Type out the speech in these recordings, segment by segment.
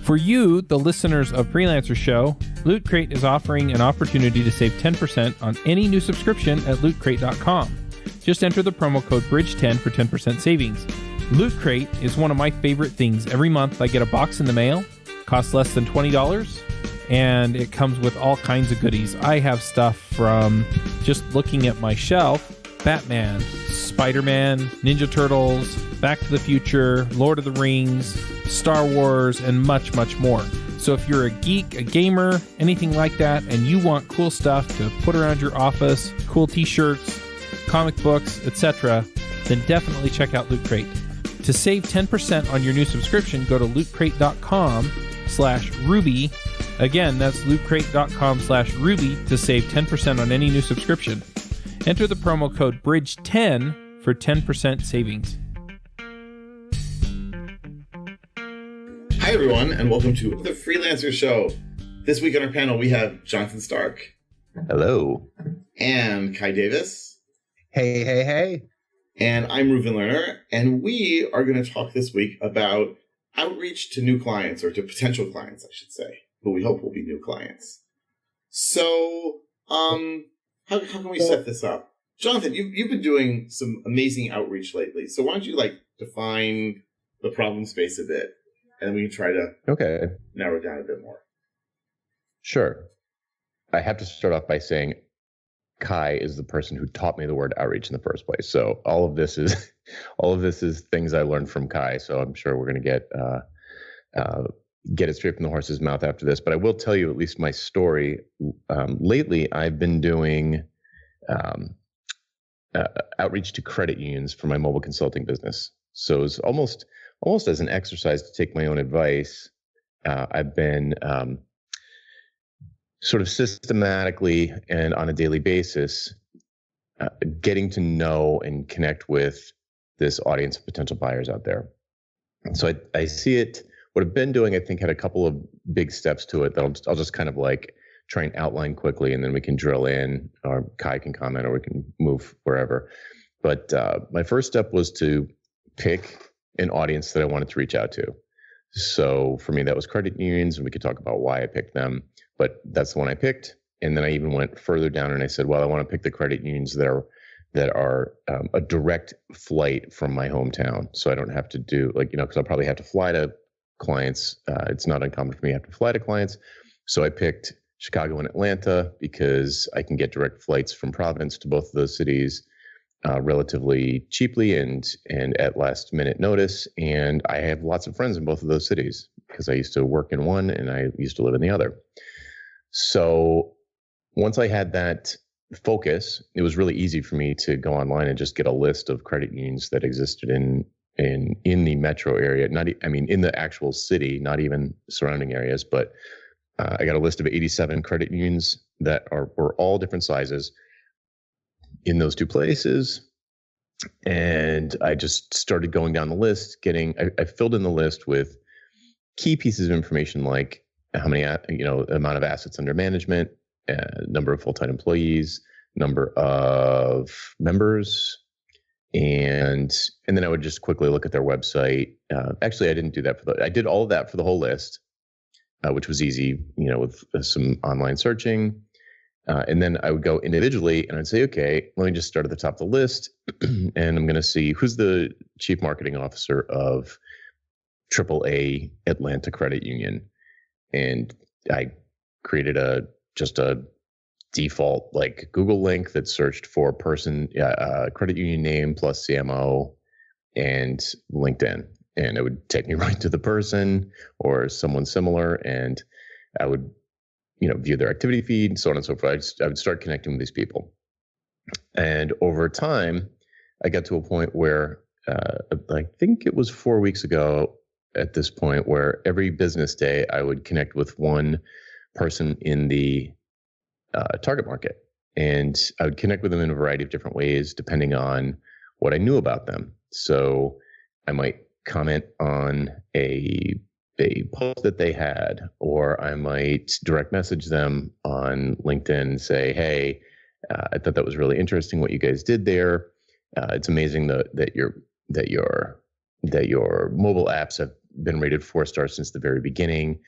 For you, the listeners of Freelancer Show, Loot Crate is offering an opportunity to save 10% on any new subscription at lootcrate.com. Just enter the promo code BRIDGE10 for 10% savings. Loot Crate is one of my favorite things. Every month I get a box in the mail, costs less than $20, and it comes with all kinds of goodies. I have stuff from, just looking at my shelf, Batman, Spider-Man, Ninja Turtles, Back to the Future, Lord of the Rings, Star Wars, and much, much more. So if you're a geek, a gamer, anything like that, and you want cool stuff to put around your office, cool t-shirts, comic books, etc., then definitely check out Loot Crate. To save 10% on your new subscription, go to lootcrate.com/Ruby. Again, that's lootcrate.com/Ruby to save 10% on any new subscription. Enter the promo code BRIDGE10 for 10% savings. Hi, everyone, and welcome to the Freelancer Show. This week on our panel, we have Jonathan Stark. Hello. And Kai Davis. Hey, hey, hey. And I'm Reuven Lerner, and we are going to talk this week about outreach to new clients, or to potential clients, I should say, who we hope will be new clients. So, how can we set this up? Jonathan, you've been doing some amazing outreach lately, so why don't you define the problem space a bit, and we can try to narrow it down a bit more. Sure. I have to start off by saying Kai is the person who taught me the word outreach in the first place. So all of this is things I learned from Kai. So I'm sure we're going to get it straight from the horse's mouth after this. But I will tell you at least my story. Lately, I've been doing outreach to credit unions for my mobile consulting business. So it's almost as an exercise to take my own advice. I've been sort of systematically and on a daily basis getting to know and connect with this audience of potential buyers out there. So I see it. What I've been doing, I think, had a couple of big steps to it that I'll just kind of try and outline quickly, and then we can drill in, or Kai can comment, or we can move wherever. But my first step was to pick an audience that I wanted to reach out to. So for me, that was credit unions, and we could talk about why I picked them. But that's the one I picked. And then I even went further down and I said, well, I want to pick the credit unions that are a direct flight from my hometown. So I don't have to do because I'll probably have to fly to clients. It's not uncommon for me to have to fly to clients. So I picked Chicago and Atlanta because I can get direct flights from Providence to both of those cities relatively cheaply and at last minute notice. And I have lots of friends in both of those cities because I used to work in one and I used to live in the other. So once I had that focus, it was really easy for me to go online and just get a list of credit unions that existed in the metro area. In the actual city, not even surrounding areas, but I got a list of 87 credit unions that were all different sizes in those two places. And I just started going down the list, I filled in the list with key pieces of information like how many, amount of assets under management, number of full-time employees, number of members, and then I would just quickly look at their website. Actually, I didn't do that I did all of that for the whole list, which was easy, with some online searching. And then I would go individually and I'd say, okay, let me just start at the top of the list, and I'm going to see who's the chief marketing officer of AAA Atlanta Credit Union. And I created a default Google link that searched for credit union name plus CMO and LinkedIn. And it would take me right to the person or someone similar. And I would, view their activity feed and so on and so forth. I would start connecting with these people. And over time, I got to a point where I think it was 4 weeks ago at this point, where every business day I would connect with one person in the target market. And I would connect with them in a variety of different ways, depending on what I knew about them. So I might comment on a post that they had, or I might direct message them on LinkedIn and say, hey, I thought that was really interesting what you guys did there. It's amazing that your mobile apps have been rated 4 stars since the very beginning?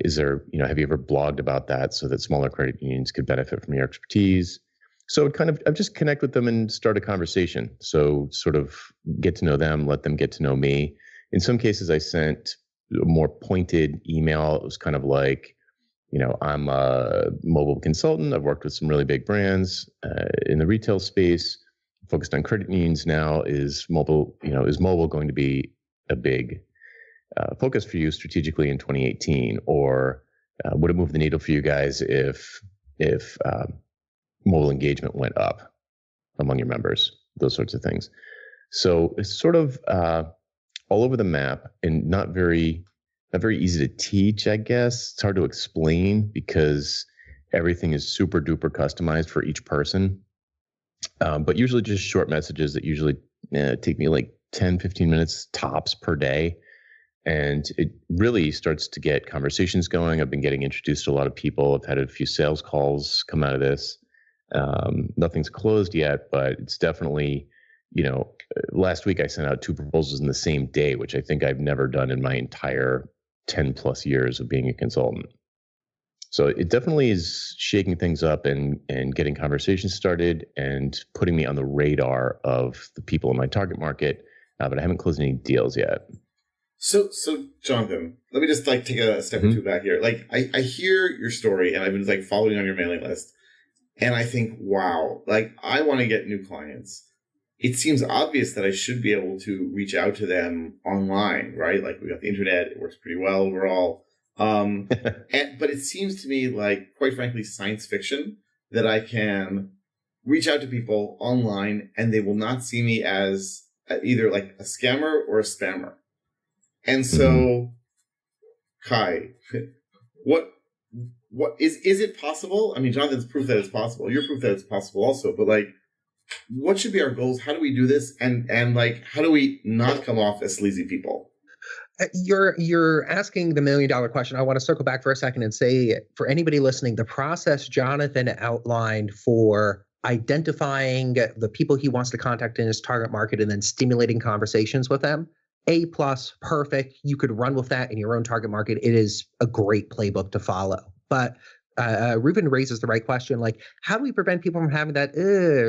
Is there, have you ever blogged about that so that smaller credit unions could benefit from your expertise? So I've just connect with them and start a conversation. So sort of get to know them, let them get to know me. In some cases, I sent a more pointed email. It was kind of like, I'm a mobile consultant. I've worked with some really big brands in the retail space, focused on credit unions now. Is mobile going to be a big focus for you strategically in 2018, or would it move the needle for you guys if mobile engagement went up among your members? Those sorts of things. So it's sort of all over the map and not very easy to teach, I guess. It's hard to explain because everything is super duper customized for each person. But usually just short messages that usually take me like 10, 15 minutes tops per day. And it really starts to get conversations going. I've been getting introduced to a lot of people. I've had a few sales calls come out of this. Nothing's closed yet, but it's definitely, last week I sent out 2 proposals in the same day, which I think I've never done in my entire 10 plus years of being a consultant. So it definitely is shaking things up and getting conversations started and putting me on the radar of the people in my target market. But I haven't closed any deals yet. So Jonathan, let me just take a step or two back here. I hear your story and I've been following on your mailing list, and I think, wow, I want to get new clients. It seems obvious that I should be able to reach out to them online, right? We got the internet, it works pretty well overall. But it seems to me quite frankly, science fiction that I can reach out to people online and they will not see me as either a scammer or a spammer. And so, Kai, what is it possible? I mean, Jonathan's proof that it's possible. You're proof that it's possible also. But what should be our goals? How do we do this? And how do we not come off as sleazy people? You're asking the $1 million question. I want to circle back for a second and say, for anybody listening, the process Jonathan outlined for identifying the people he wants to contact in his target market and then stimulating conversations with them, A+, perfect. You could run with that in your own target market. It is a great playbook to follow. But Reuven raises the right question. How do we prevent people from having that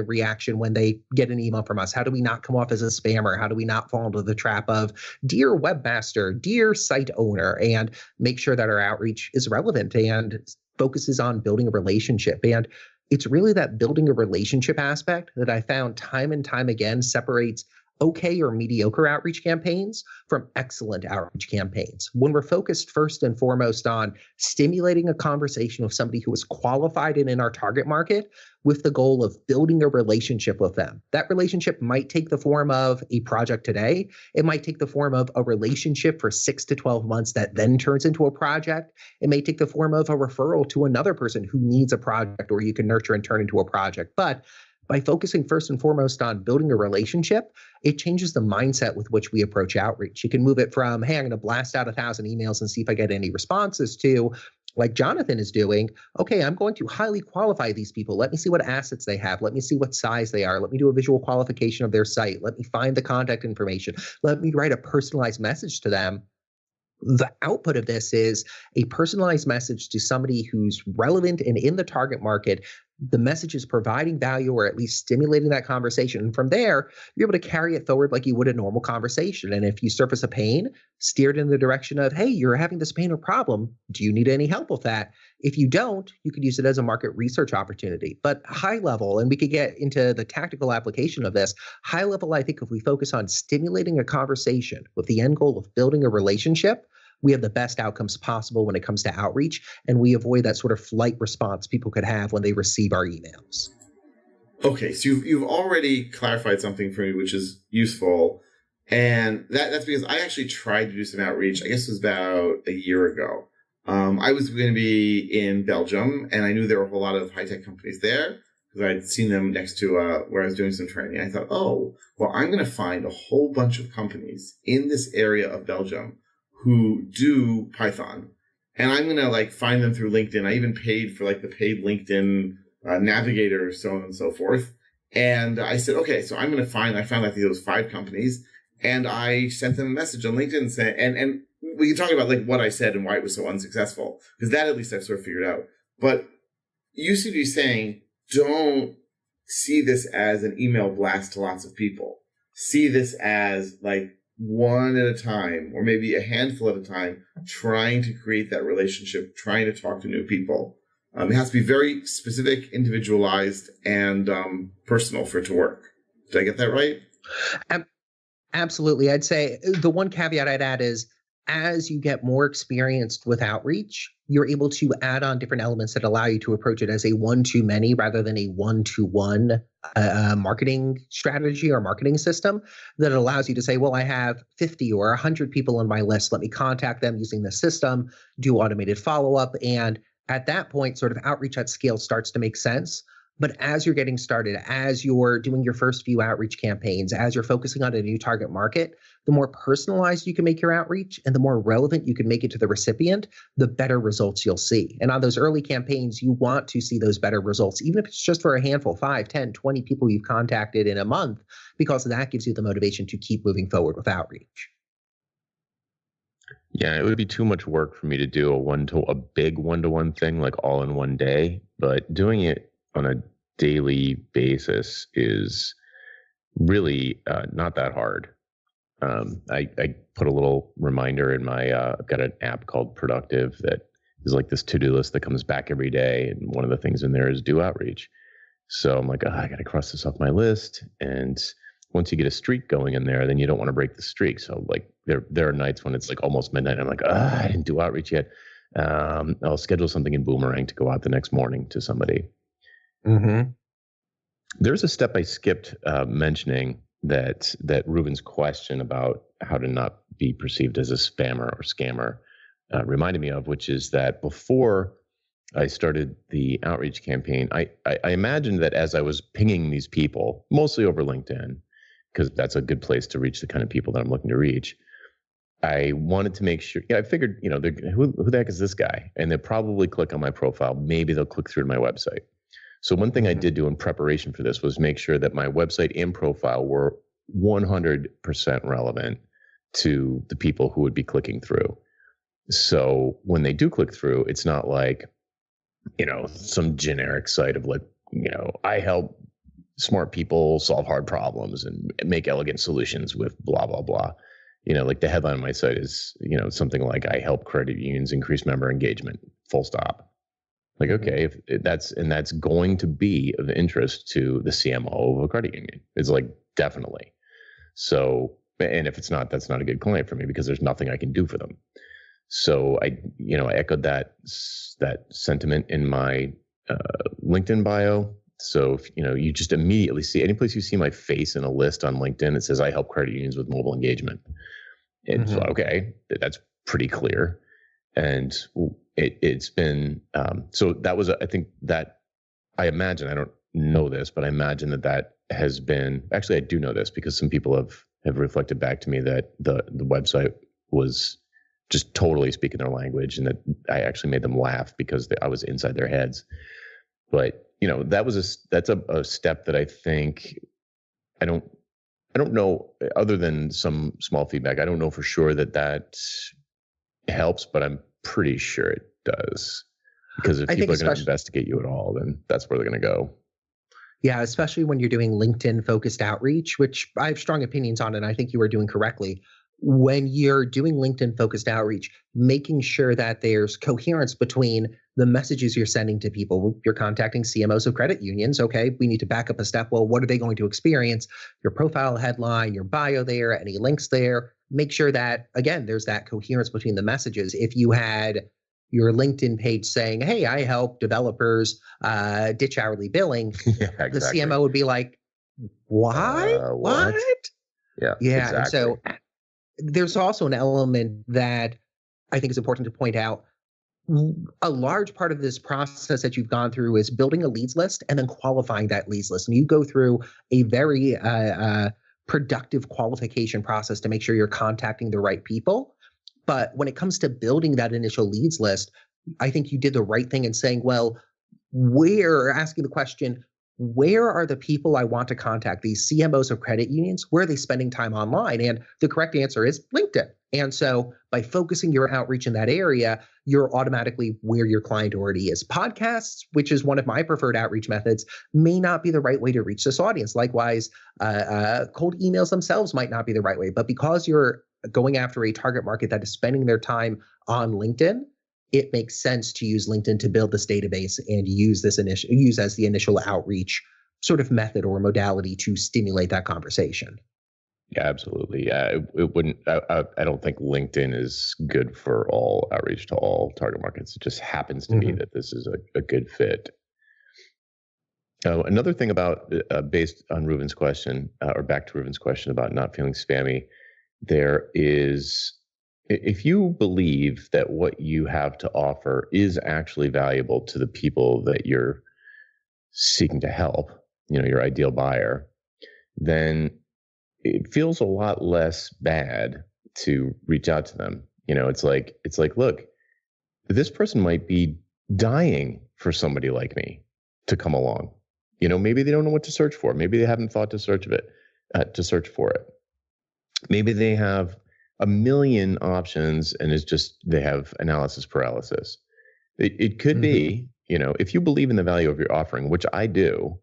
reaction when they get an email from us? How do we not come off as a spammer? How do we not fall into the trap of dear webmaster, dear site owner, and make sure that our outreach is relevant and focuses on building a relationship? And it's really that building a relationship aspect that I found time and time again separates okay or mediocre outreach campaigns from excellent outreach campaigns. When we're focused first and foremost on stimulating a conversation with somebody who is qualified and in our target market with the goal of building a relationship with them. That relationship might take the form of a project today. It might take the form of a relationship for 6 to 12 months that then turns into a project. It may take the form of a referral to another person who needs a project or you can nurture and turn into a project. But by focusing first and foremost on building a relationship, it changes the mindset with which we approach outreach. You can move it from, hey, I'm going to blast out 1,000 emails and see if I get any responses, to, like Jonathan is doing, okay, I'm going to highly qualify these people. Let me see what assets they have. Let me see what size they are. Let me do a visual qualification of their site. Let me find the contact information. Let me write a personalized message to them. The output of this is a personalized message to somebody who's relevant and in the target market. The message is providing value or at least stimulating that conversation. And from there, you're able to carry it forward like you would a normal conversation. And if you surface a pain, steer it in the direction of, hey, you're having this pain or problem. Do you need any help with that? If you don't, you could use it as a market research opportunity. But high level, and we could get into the tactical application of this, high level, I think if we focus on stimulating a conversation with the end goal of building a relationship, we have the best outcomes possible when it comes to outreach, and we avoid that sort of flight response people could have when they receive our emails. Okay, so you've already clarified something for me, which is useful, and that's because I actually tried to do some outreach. I guess it was about a year ago. I was going to be in Belgium, and I knew there were a whole lot of high-tech companies there because I'd seen them next to where I was doing some training. I thought, oh, well, I'm going to find a whole bunch of companies in this area of Belgium who do Python. And I'm going to find them through LinkedIn. I even paid for the paid LinkedIn navigator, so on and so forth. And I said, okay, so I found those 5 companies and I sent them a message on LinkedIn and said, and we can talk about like what I said and why it was so unsuccessful, because that at least I've sort of figured out. But you seem to be saying, don't see this as an email blast to lots of people. See this as like one at a time, or maybe a handful at a time, trying to create that relationship, trying to talk to new people. It has to be very specific, individualized, and personal for it to work. Did I get that right? Absolutely. I'd say the one caveat I'd add is as you get more experienced with outreach, you're able to add on different elements that allow you to approach it as a one-to-many rather than a one-to-one marketing strategy or marketing system that allows you to say, well, I have 50 or 100 people on my list. Let me contact them using the system, do automated follow-up. And at that point, sort of outreach at scale starts to make sense. But as you're getting started, as you're doing your first few outreach campaigns, as you're focusing on a new target market, the more personalized you can make your outreach and the more relevant you can make it to the recipient, the better results you'll see. And on those early campaigns, you want to see those better results, even if it's just for a handful, 5, 10, 20 people you've contacted in a month, because that gives you the motivation to keep moving forward with outreach. Yeah, it would be too much work for me to do a big one-to-one thing like all in one day, but doing it on a daily basis is really not that hard. I put a little reminder in my, I've got an app called Productive that is like this to-do list that comes back every day. And one of the things in there is do outreach. So I'm like, I got to cross this off my list. And once you get a streak going in there, then you don't want to break the streak. So like there are nights when it's like almost midnight. I'm like, I didn't do outreach yet. I'll schedule something in Boomerang to go out the next morning to somebody. Mm-hmm. There's a step I skipped mentioning that Reuven's question about how to not be perceived as a spammer or scammer reminded me of, which is that before I started the outreach campaign, I imagined that as I was pinging these people, mostly over LinkedIn, because that's a good place to reach the kind of people that I'm looking to reach, I wanted to make sure, I figured, who the heck is this guy? And they'll probably click on my profile. Maybe they'll click through to my website. So one thing I did do in preparation for this was make sure that my website and profile were 100% relevant to the people who would be clicking through. So when they do click through, it's not like, some generic site of like, I help smart people solve hard problems and make elegant solutions with blah, blah, blah. Like the headline on my site is, something like I help credit unions increase member engagement, full stop. Like, okay, if that's going to be of interest to the CMO of a credit union. It's like, definitely. So, and if it's not, that's not a good client for me because there's nothing I can do for them. So I echoed that sentiment in my LinkedIn bio. So, if, you just immediately see any place you see my face in a list on LinkedIn, it says I help credit unions with mobile engagement. And so, okay, that's pretty clear. And it's been, so that was, I think that I imagine, I don't know this, but I imagine that has been, actually I do know this because some people have reflected back to me that the website was just totally speaking their language and that I actually made them laugh because I was inside their heads. But, that's a step that I think, I don't know, other than some small feedback, I don't know for sure that helps, but I'm pretty sure it does. Because if people are going to investigate you at all, then that's where they're going to go. Yeah, especially when you're doing LinkedIn focused outreach, which I have strong opinions on, and I think you are doing correctly. When you're doing LinkedIn focused outreach, making sure that there's coherence between the messages you're sending to people. You're contacting CMOs of credit unions. Okay, we need to back up a step. Well, what are they going to experience? Your profile headline, your bio there, any links there. Make sure that, again, there's that coherence between the messages. If you had your LinkedIn page saying, hey, I help developers ditch hourly billing, yeah, exactly. The CMO would be like, what? What? Yeah, Yeah. Exactly. And so there's also an element that I think is important to point out. A large part of this process that you've gone through is building a leads list and then qualifying that leads list. And you go through a very productive qualification process to make sure you're contacting the right people. But when it comes to building that initial leads list, I think you did the right thing in saying, well, we're asking the question, where are the people I want to contact, these CMOs of credit unions? Where are they spending time online? And the correct answer is LinkedIn. And so by focusing your outreach in that area, you're automatically where your client already is. Podcasts, which is one of my preferred outreach methods, may not be the right way to reach this audience. Likewise, cold emails themselves might not be the right way. But because you're going after a target market that is spending their time on LinkedIn, it makes sense to use LinkedIn to build this database and use as the initial outreach sort of method or modality to stimulate that conversation. Yeah, absolutely. Yeah, it wouldn't. I don't think LinkedIn is good for all outreach to all target markets. It just happens to be that this is a good fit. Another thing about based on Reuven's question, or back to Reuven's question about not feeling spammy, there is, if you believe that what you have to offer is actually valuable to the people that you're seeking to help, your ideal buyer, then it feels a lot less bad to reach out to them. It's like, look, this person might be dying for somebody like me to come along. Maybe they don't know what to search for. Maybe they haven't thought to search for it. Maybe they have a million options and they have analysis paralysis. It could be, if you believe in the value of your offering, which I do,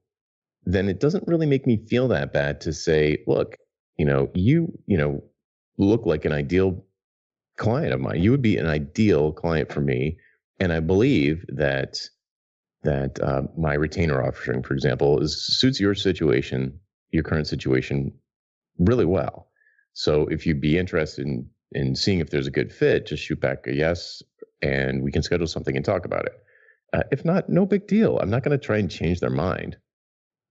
then it doesn't really make me feel that bad to say, look, you look like an ideal client of mine. You would be an ideal client for me. And I believe that my retainer offering, for example, suits your situation, your current situation really well. So if you'd be interested in seeing if there's a good fit, just shoot back a yes, and we can schedule something and talk about it. If not, no big deal. I'm not going to try and change their mind.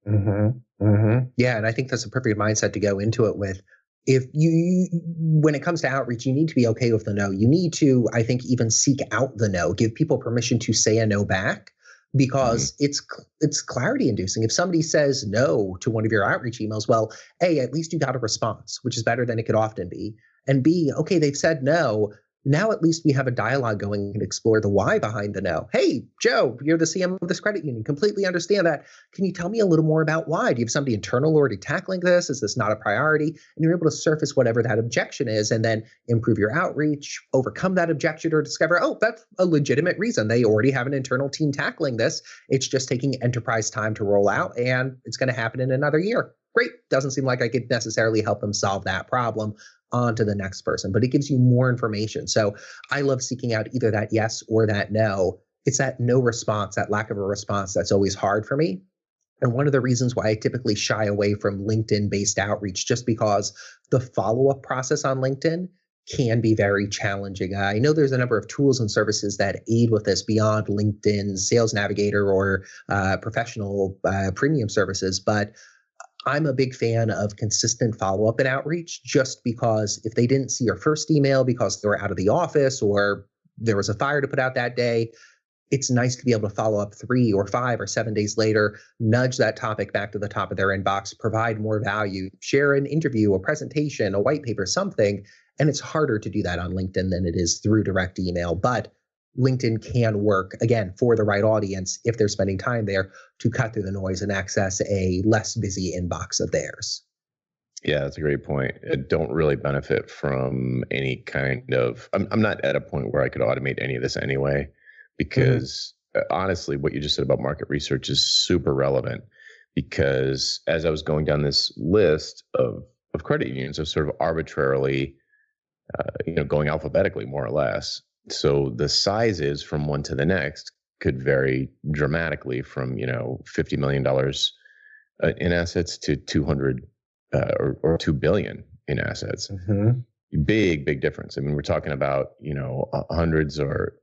Yeah, and I think that's a perfect mindset to go into it with. If when it comes to outreach, you need to be okay with the no. You need to, I think, even seek out the no, give people permission to say a no back, because it's clarity inducing. If somebody says no to one of your outreach emails, well, A, at least you got a response, which is better than it could often be. And B, okay, they've said no. Now at least we have a dialogue going and explore the why behind the no. Hey, Joe, you're the CMO of this credit union. Completely understand that. Can you tell me a little more about why? Do you have somebody internal already tackling this? Is this not a priority? And you're able to surface whatever that objection is and then improve your outreach, overcome that objection, or discover, oh, that's a legitimate reason. They already have an internal team tackling this. It's just taking enterprise time to roll out, and it's going to happen in another year. Great. Doesn't seem like I could necessarily help them solve that problem. On to the next person, but it gives you more information. So I love seeking out either that yes or that no. It's that no response, that lack of a response, that's always hard for me. And one of the reasons why I typically shy away from LinkedIn-based outreach, just because the follow-up process on LinkedIn can be very challenging. I know there's a number of tools and services that aid with this beyond LinkedIn Sales Navigator or professional premium services, but I'm a big fan of consistent follow-up and outreach, just because if they didn't see your first email because they were out of the office or there was a fire to put out that day, it's nice to be able to follow up 3 or 5 or 7 days later, nudge that topic back to the top of their inbox, provide more value, share an interview, a presentation, a white paper, something. And it's harder to do that on LinkedIn than it is through direct email. But LinkedIn can work, again, for the right audience if they're spending time there, to cut through the noise and access a less busy inbox of theirs. Yeah, that's a great point. I don't really benefit from any kind of, I'm not at a point where I could automate any of this anyway, because honestly, what you just said about market research is super relevant, because as I was going down this list of credit unions, I was sort of arbitrarily, going alphabetically more or less. So the sizes from one to the next could vary dramatically from, $50 million in assets to 200 or 2 billion in assets. Big difference. I mean, we're talking about, hundreds or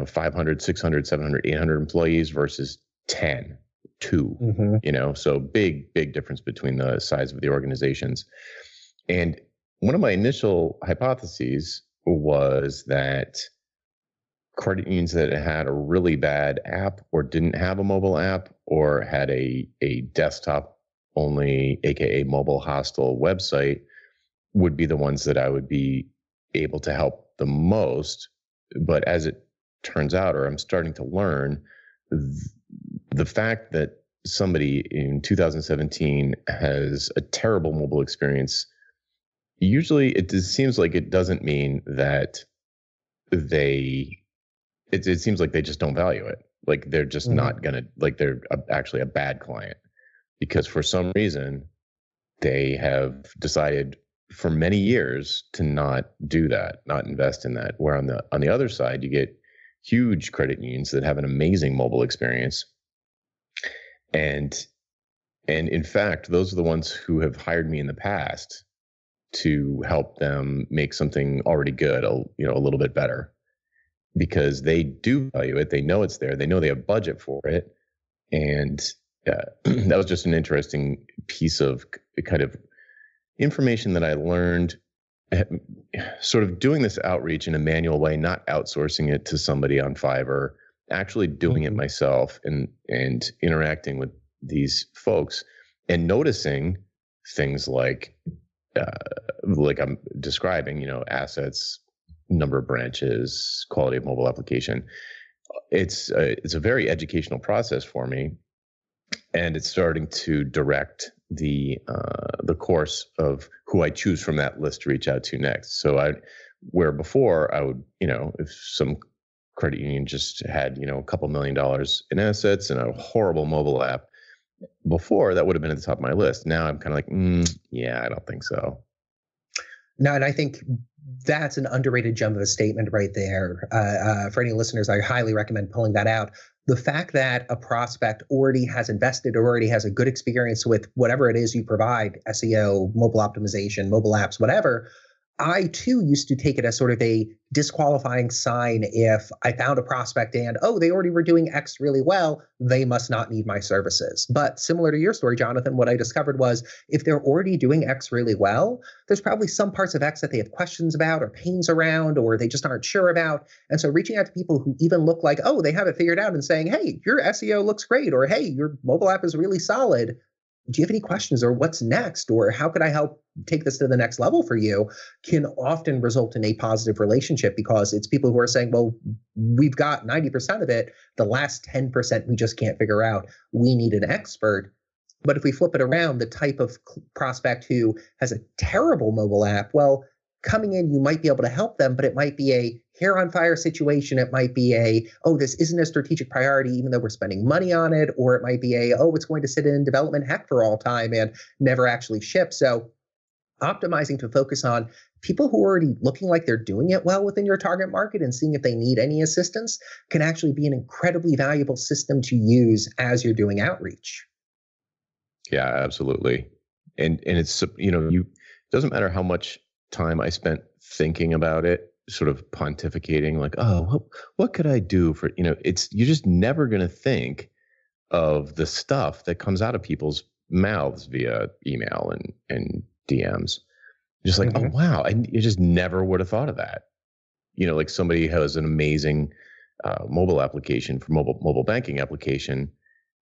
500, 600, 700, 800 employees versus 10, 2, so big difference between the size of the organizations. And one of my initial hypotheses was that credit unions that had a really bad app or didn't have a mobile app or had a desktop only, aka mobile hostile website, would be the ones that I would be able to help the most. But as it turns out, or I'm starting to learn, the fact that somebody in 2017 has a terrible mobile experience, usually it seems like it doesn't mean that it seems like they just don't value it. Like they're just not going to, like they're actually a bad client because for some reason they have decided for many years to not do that, not invest in that. Where on the other side, you get huge credit unions that have an amazing mobile experience. And in fact, those are the ones who have hired me in the past to help them make something already good, a little bit better, because they do value it. They know it's there. They know they have budget for it. And that was just an interesting piece of kind of information that I learned sort of doing this outreach in a manual way, not outsourcing it to somebody on Fiverr, actually doing it myself and interacting with these folks and noticing things like I'm describing, assets, number of branches, quality of mobile application. It's a very educational process for me, and it's starting to direct the course of who I choose from that list to reach out to next. So where before I would, if some credit union just had, a couple $1 million in assets and a horrible mobile app, before that would have been at the top of my list. Now I'm kind of like, yeah, I don't think so. No, and I think that's an underrated gem of a statement right there. For any listeners, I highly recommend pulling that out. The fact that a prospect already has invested or already has a good experience with whatever it is you provide, SEO, mobile optimization, mobile apps, whatever, I too used to take it as sort of a disqualifying sign if I found a prospect and, they already were doing X really well, they must not need my services. But similar to your story, Jonathan, what I discovered was if they're already doing X really well, there's probably some parts of X that they have questions about or pains around or they just aren't sure about. And so reaching out to people who even look like, they have it figured out and saying, hey, your SEO looks great, or hey, your mobile app is really solid. Do you have any questions, or what's next, or how could I help take this to the next level for you, can often result in a positive relationship because it's people who are saying, well, we've got 90% of it. The last 10% we just can't figure out. We need an expert. But if we flip it around, the type of prospect who has a terrible mobile app, well, coming in, you might be able to help them, but it might be a hair on fire situation. It might be this isn't a strategic priority, even though we're spending money on it. Or it might be it's going to sit in development heck for all time and never actually ship. So optimizing to focus on people who are already looking like they're doing it well within your target market and seeing if they need any assistance can actually be an incredibly valuable system to use as you're doing outreach. Yeah, absolutely. And it's, it doesn't matter how much time I spent thinking about it, sort of pontificating like, what could I do for, you're just never going to think of the stuff that comes out of people's mouths via email and DMs. Just like, oh, wow. You just never would have thought of that. Like somebody has an amazing mobile application for mobile banking application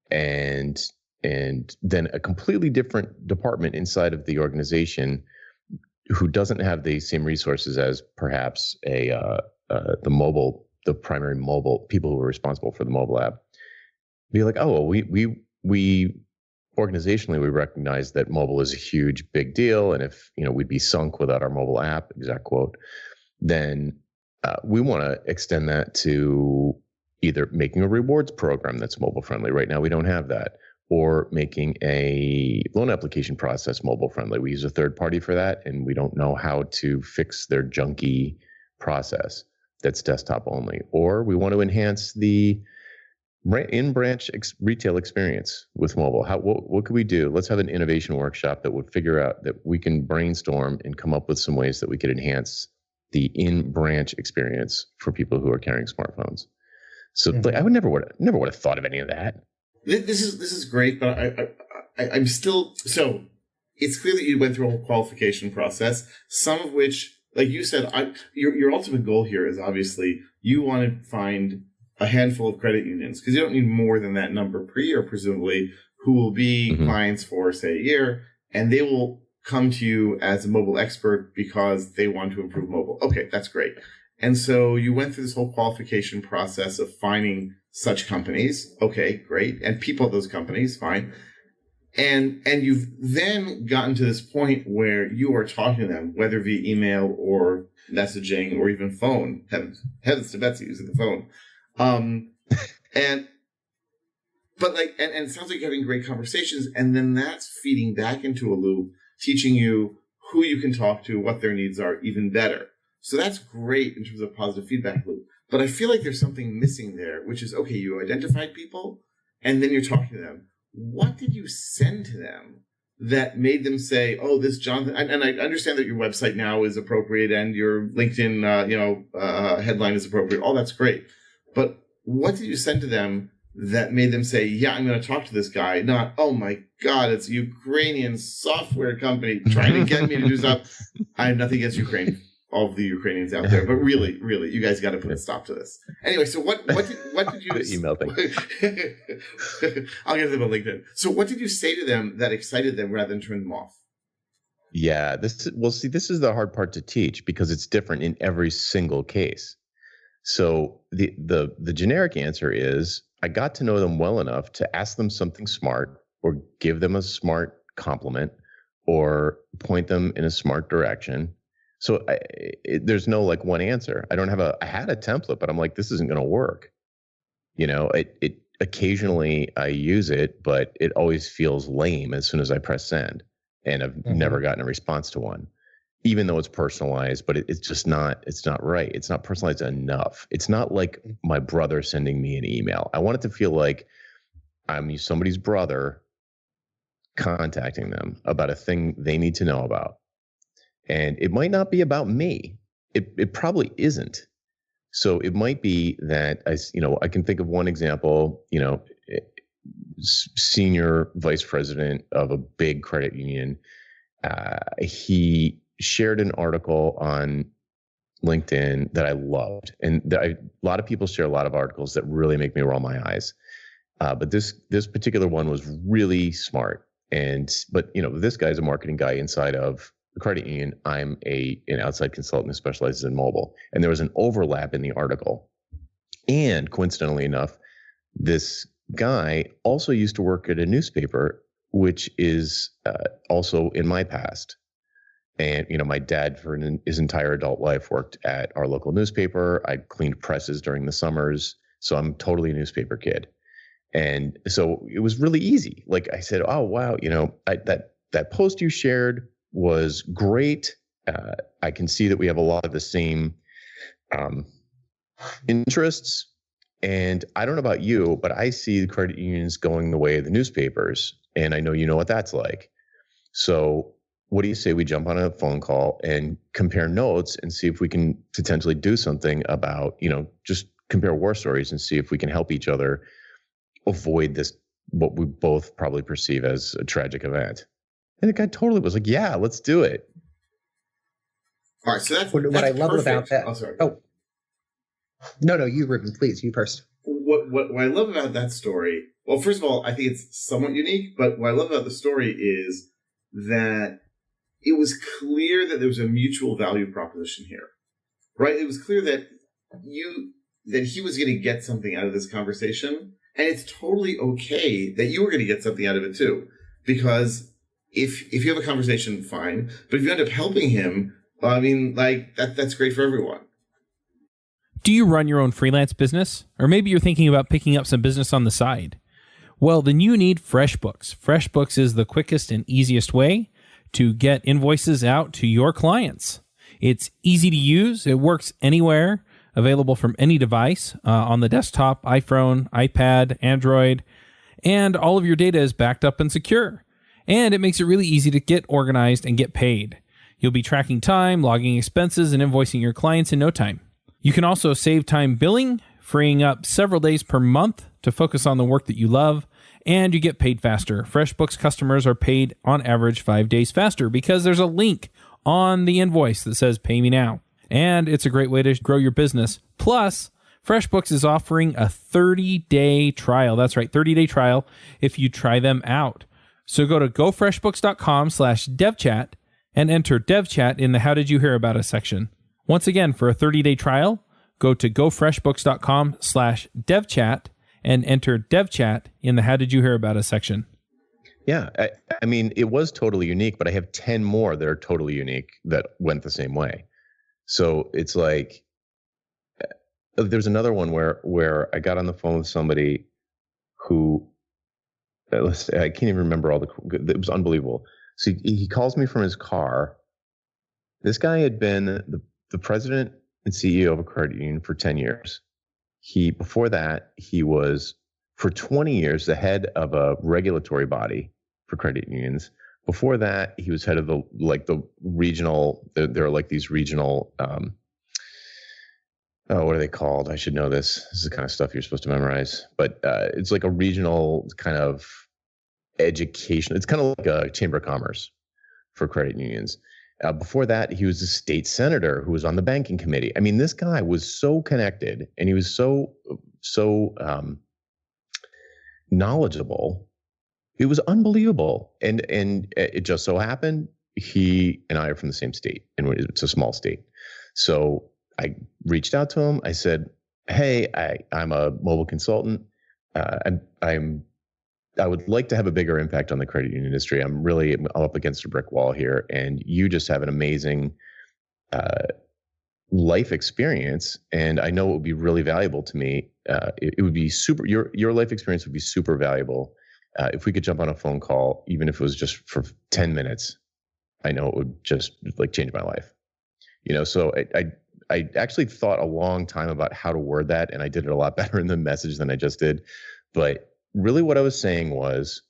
and then a completely different department inside of the organization who doesn't have the same resources as perhaps the primary mobile people who are responsible for the mobile app. Be like, we organizationally, we recognize that mobile is a huge, big deal. And if, we'd be sunk without our mobile app, exact quote, then we want to extend that to either making a rewards program that's mobile friendly. Right now, we don't have that. Or making a loan application process mobile friendly. We use a third party for that, and we don't know how to fix their junky process that's desktop only. Or we want to enhance the in-branch retail experience with mobile. What could we do? Let's have an innovation workshop that would figure out that we can brainstorm and come up with some ways that we could enhance the in-branch experience for people who are carrying smartphones. So I would never would have thought of any of that. This is great, but I'm still, so it's clear that you went through a whole qualification process, some of which, like you said, your ultimate goal here is obviously you want to find a handful of credit unions because you don't need more than that number per year, presumably, who will be clients for, say, a year, and they will come to you as a mobile expert because they want to improve mobile. Okay, that's great. And so you went through this whole qualification process of finding such companies. Okay, great. And people at those companies, fine. And you've then gotten to this point where you are talking to them, whether via email or messaging or even phone. Heavens to Betsy using the phone. And it sounds like you're having great conversations, and then that's feeding back into a loop, teaching you who you can talk to, what their needs are, even better. So that's great in terms of positive feedback loop. But I feel like there's something missing there, which is, okay, you identified people, and then you're talking to them. What did you send to them that made them say, oh, this Jonathan, and I understand that your website now is appropriate and your LinkedIn, headline is appropriate. All that's great. But what did you send to them that made them say, yeah, I'm going to talk to this guy? Not, oh my God, it's a Ukrainian software company trying to get me to do stuff. I have nothing against Ukraine, all of the Ukrainians out there, but really, you guys got to put a stop to this. Anyway, so what did you email thing? I'll get them on LinkedIn. So what did you say to them that excited them rather than turn them off? Yeah, this is the hard part to teach because it's different in every single case. So the generic answer is, I got to know them well enough to ask them something smart or give them a smart compliment or point them in a smart direction. So there's no like one answer. I had a template, but I'm like, this isn't going to work. It occasionally I use it, but it always feels lame as soon as I press send, and I've never gotten a response to one, even though it's personalized, but it's just not, it's not right. It's not personalized enough. It's not like my brother sending me an email. I want it to feel like I'm somebody's brother contacting them about a thing they need to know about. And it might not be about me. It probably isn't. So it might be that I can think of one example, senior vice president of a big credit union. He shared an article on LinkedIn that I loved. And a lot of people share a lot of articles that really make me roll my eyes. But this particular one was really smart. But this guy's a marketing guy inside of the credit union. I'm an outside consultant who specializes in mobile. And there was an overlap in the article. And coincidentally enough, this guy also used to work at a newspaper, which is also in my past. And, my dad for his entire adult life worked at our local newspaper. I cleaned presses during the summers. So I'm totally a newspaper kid. And so it was really easy. Like I said, oh, wow, that post you shared was great. I can see that we have a lot of the same interests. And I don't know about you, but I see the credit unions going the way of the newspapers. And I know you know what that's like. So what do you say we jump on a phone call and compare notes and see if we can potentially do something about, just compare war stories and see if we can help each other avoid this, what we both probably perceive as a tragic event. And the guy totally was like, yeah, let's do it. All right. So that's what I love perfect. about that. Oh, sorry. Oh, no, you, Reuven, please, you first. What I love about that story, well, first of all, I think it's somewhat unique, but what I love about the story is that it was clear that there was a mutual value proposition here, right? It was clear that he was going to get something out of this conversation, and it's totally okay that you were going to get something out of it too, because if you have a conversation, fine, but if you end up helping him, well, I mean, like that's great for everyone. Do you run your own freelance business? Or maybe you're thinking about picking up some business on the side? Well, then you need FreshBooks. FreshBooks is the quickest and easiest way to get invoices out to your clients. It's easy to use. It works anywhere, available from any device, on the desktop, iPhone, iPad, Android, and all of your data is backed up and secure. And it makes it really easy to get organized and get paid. You'll be tracking time, logging expenses, and invoicing your clients in no time. You can also save time billing, freeing up several days per month to focus on the work that you love, and you get paid faster. FreshBooks customers are paid on average 5 days faster because there's a link on the invoice that says pay me now. And it's a great way to grow your business. Plus, FreshBooks is offering a 30-day trial. That's right, 30-day trial if you try them out. So go to gofreshbooks.com/devchat and enter devchat in the How Did You Hear About Us section. Once again, for a 30-day trial, go to gofreshbooks.com/devchat and enter DevChat in the How Did You Hear About Us section. Yeah, I mean, it was totally unique, but I have 10 more that are totally unique that went the same way. So it's like, there's another one where I got on the phone with somebody who, I can't even remember it was unbelievable. So he calls me from his car. This guy had been the president and CEO of a credit union for 10 years. Before that, he was for 20 years the head of a regulatory body for credit unions. Before that, he was head of the regional, there are like these regional, what are they called? I should know this. This is the kind of stuff you're supposed to memorize. But it's like a regional kind of education. It's kind of like a chamber of commerce for credit unions. Before that, he was a state senator who was on the banking committee. I mean, this guy was so connected, and he was so knowledgeable. It was unbelievable. And it just so happened he and I are from the same state, and it's a small state. So I reached out to him. I said, "Hey, I'm a mobile consultant. I would like to have a bigger impact on the credit union industry. I'm up against a brick wall here, and you just have an amazing life experience, and I know it would be really valuable to me. It would be super. Your life experience would be super valuable if we could jump on a phone call, even if it was just for 10 minutes. I know it would just like change my life. So I actually thought a long time about how to word that, and I did it a lot better in the message than I just did. But really what I was saying was,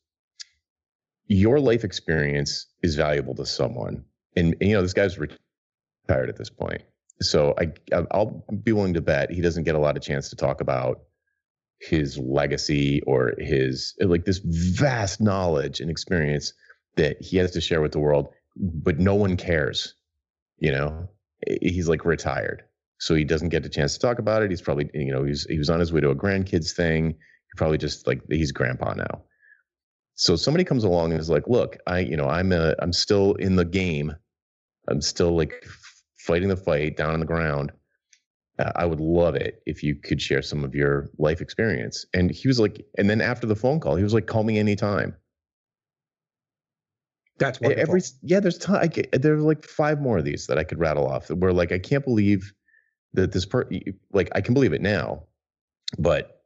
your life experience is valuable to someone. And this guy's retired at this point. So I'll be willing to bet he doesn't get a lot of chance to talk about his legacy or his, like, this vast knowledge and experience that he has to share with the world, but no one cares. He's like retired. So he doesn't get the chance to talk about it. He's probably, he was on his way to a grandkids thing. Probably just like he's grandpa now. So somebody comes along and is like, "Look, I'm still in the game. I'm still like fighting the fight down on the ground. I would love it if you could share some of your life experience." And he was like, and then after the phone call, he was like, "Call me anytime." That's wonderful. There's time. There's like 5 more of these that I could rattle off. Where like I can't believe that I can believe it now, but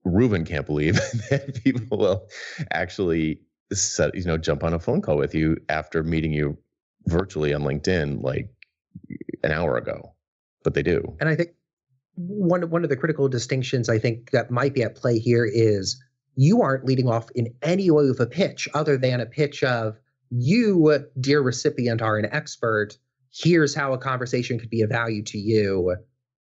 Reuven can't believe that people will actually jump on a phone call with you after meeting you virtually on LinkedIn like an hour ago, but they do. And I think one of the critical distinctions I think that might be at play here is you aren't leading off in any way with a pitch other than a pitch of, you, dear recipient, are an expert. Here's how a conversation could be of value to you.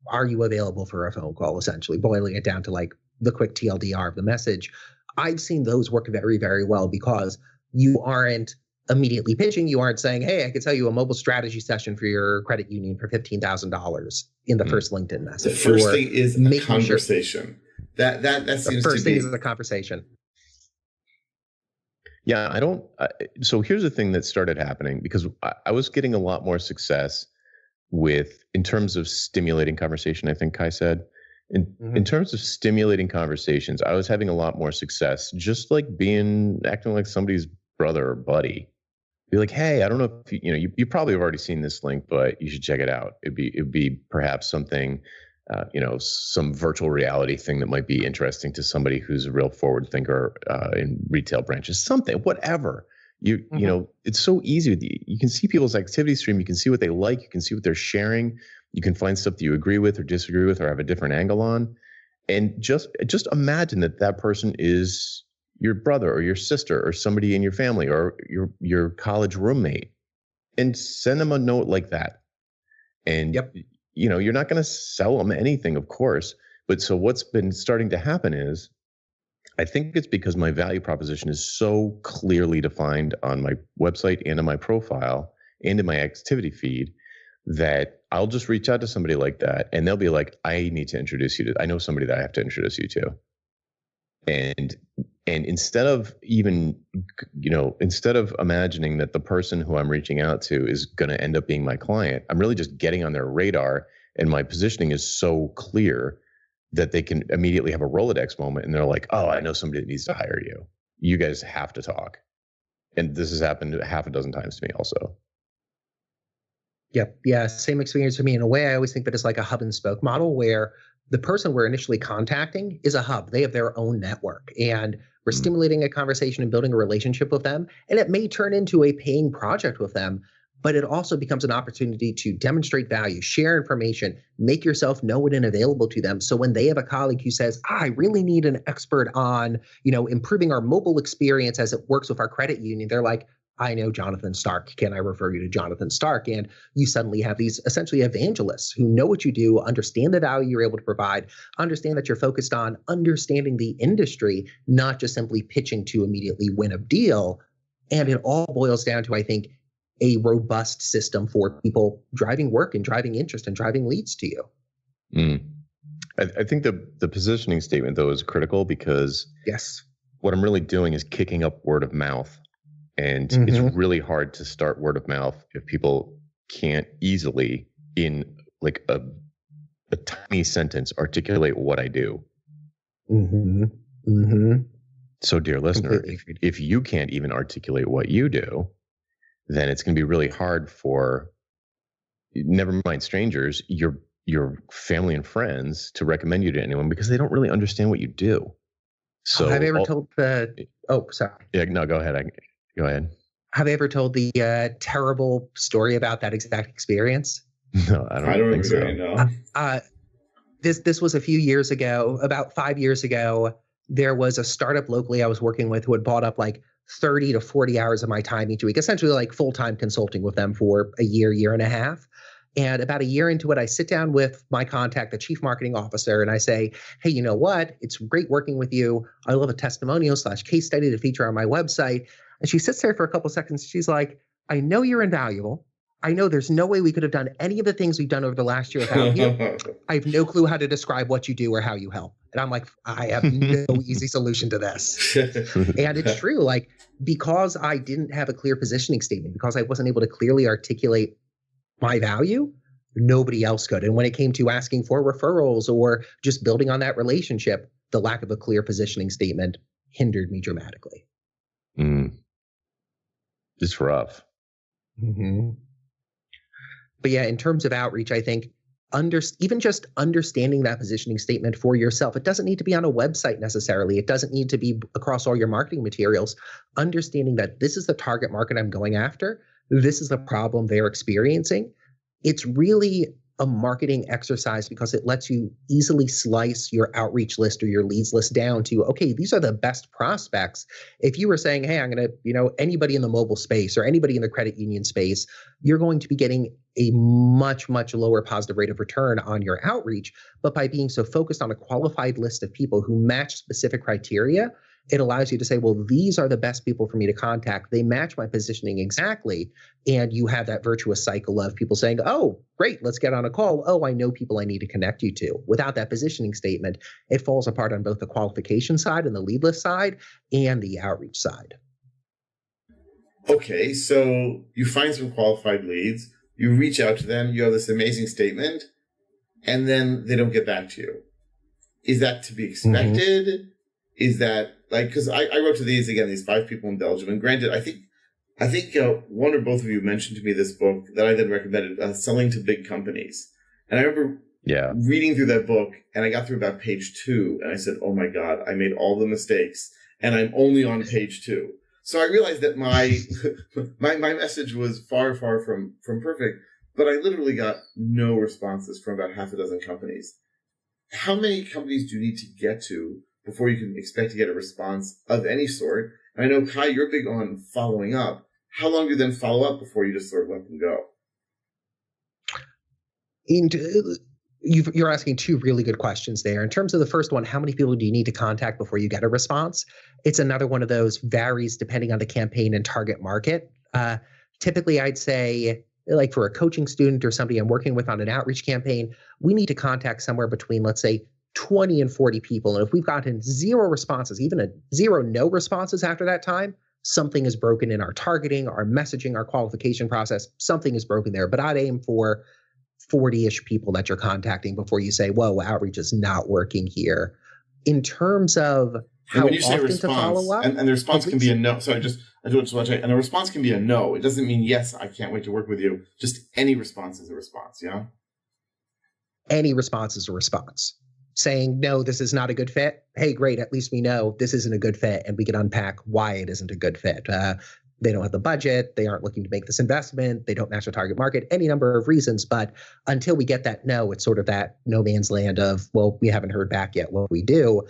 Are you available for a phone call? Essentially boiling it down to like the quick TLDR of the message. I've seen those work very, very well because you aren't immediately pitching. You aren't saying, "Hey, I could tell you a mobile strategy session for your credit union for $15,000 in the first LinkedIn message." The first thing is a conversation. That seems to be. The first thing is a conversation. Yeah, so here's the thing that started happening, because I was getting a lot more success in terms of stimulating conversation, I think Kai said. In terms of stimulating conversations, I was having a lot more success just like acting like somebody's brother or buddy. Be like, "Hey, I don't know if you probably have already seen this link, but you should check it out. It'd be perhaps something, some virtual reality thing that might be interesting to somebody who's a real forward thinker in retail branches, something, whatever." It's so easy. You can see people's activity stream. You can see what they like. You can see what they're sharing. You can find stuff that you agree with or disagree with or have a different angle on. And just imagine that person is your brother or your sister or somebody in your family or your college roommate, and send them a note like that. And, you're not going to sell them anything, of course. But so what's been starting to happen is, I think it's because my value proposition is so clearly defined on my website and in my profile and in my activity feed, that I'll just reach out to somebody like that and they'll be like, "I need to introduce you to, I know somebody that I have to introduce you to." And instead of imagining that the person who I'm reaching out to is going to end up being my client, I'm really just getting on their radar, and my positioning is so clear that they can immediately have a Rolodex moment and they're like, oh, I know somebody that needs to hire you. You guys have to talk. And this has happened half a dozen times to me also. Yep. Yeah. Same experience for me. In a way, I always think that it's like a hub and spoke model where the person we're initially contacting is a hub. They have their own network and we're stimulating a conversation and building a relationship with them. And it may turn into a paying project with them, but it also becomes an opportunity to demonstrate value, share information, make yourself known and available to them. So when they have a colleague who says, I really need an expert on, improving our mobile experience as it works with our credit union, they're like, I know Jonathan Stark. Can I refer you to Jonathan Stark? And you suddenly have these essentially evangelists who know what you do, understand the value you're able to provide, understand that you're focused on understanding the industry, not just simply pitching to immediately win a deal. And it all boils down to, I think, a robust system for people driving work and driving interest and driving leads to you. I think the positioning statement, though, is critical because yes, what I'm really doing is kicking up word of mouth. And it's really hard to start word of mouth if people can't easily, in like a tiny sentence, articulate what I do. So, dear listener, if you can't even articulate what you do, then it's going to be really hard for, never mind strangers, your family and friends to recommend you to anyone because they don't really understand what you do. So, have you ever told the? Oh, sorry. Yeah, no, go ahead. Go ahead. Have you ever told the terrible story about that exact experience? No, I don't think so. No. This was a few years ago, about 5 years ago. There was a startup locally I was working with who had bought up like 30 to 40 hours of my time each week, essentially like full-time consulting with them for a year and a half. And about a year into it, I sit down with my contact, the chief marketing officer, and I say, hey, you know what? It's great working with you. I love a testimonial / case study to feature on my website. And she sits there for a couple of seconds. She's like, I know you're invaluable. I know there's no way we could have done any of the things we've done over the last year without you. I have no clue how to describe what you do or how you help. And I'm like, I have no easy solution to this. And it's true. Like, because I didn't have a clear positioning statement, because I wasn't able to clearly articulate my value, nobody else could. And when it came to asking for referrals or just building on that relationship, the lack of a clear positioning statement hindered me dramatically. It's rough. But yeah, in terms of outreach, I think even just understanding that positioning statement for yourself, it doesn't need to be on a website necessarily. It doesn't need to be across all your marketing materials. Understanding that this is the target market I'm going after. This is the problem they're experiencing. It's really a marketing exercise because it lets you easily slice your outreach list or your leads list down to, okay, these are the best prospects. If you were saying, hey, I'm going to, anybody in the mobile space or anybody in the credit union space, you're going to be getting a much, much lower positive rate of return on your outreach. But by being so focused on a qualified list of people who match specific criteria, it allows you to say, well, these are the best people for me to contact. They match my positioning exactly. And you have that virtuous cycle of people saying, oh, great, let's get on a call. Oh, I know people I need to connect you to. Without that positioning statement, it falls apart on both the qualification side and the lead list side and the outreach side. Okay, so you find some qualified leads, you reach out to them, you have this amazing statement, and then they don't get back to you. Is that to be expected? Is that because I wrote to these 5 people in Belgium, and granted, I think one or both of you mentioned to me this book that I then recommended, Selling to Big Companies. And I remember reading through that book, and I got through about page 2, and I said, oh my God, I made all the mistakes, and I'm only on page 2. So I realized that my my message was far from perfect, but I literally got no responses from about half a dozen companies. How many companies do you need to get to before you can expect to get a response of any sort? And I know, Kai, you're big on following up. How long do you then follow up before you just sort of let them go? You're asking 2 really good questions there. In terms of the first one, how many people do you need to contact before you get a response? It's another one of those, varies depending on the campaign and target market. Typically, I'd say, like for a coaching student or somebody I'm working with on an outreach campaign, we need to contact somewhere between, let's say, 20 and 40 people. And if we've gotten 0 responses, even 0 no responses after that time, something is broken in our targeting, our messaging, our qualification process. Something is broken there. But I'd aim for 40-ish people that you're contacting before you say, whoa, outreach is not working here. In terms of how when you say often response, to follow up, and the response can be a no. So I just want to check, and the response can be a no. It doesn't mean yes, I can't wait to work with you. Just any response is a response. Yeah. Any response is a response. Saying, no, this is not a good fit. Hey, great. At least we know this isn't a good fit, and we can unpack why it isn't a good fit. They don't have the budget. They aren't looking to make this investment. They don't match the target market, any number of reasons. But until we get that no, it's sort of that no man's land of, well, we haven't heard back yet. What we do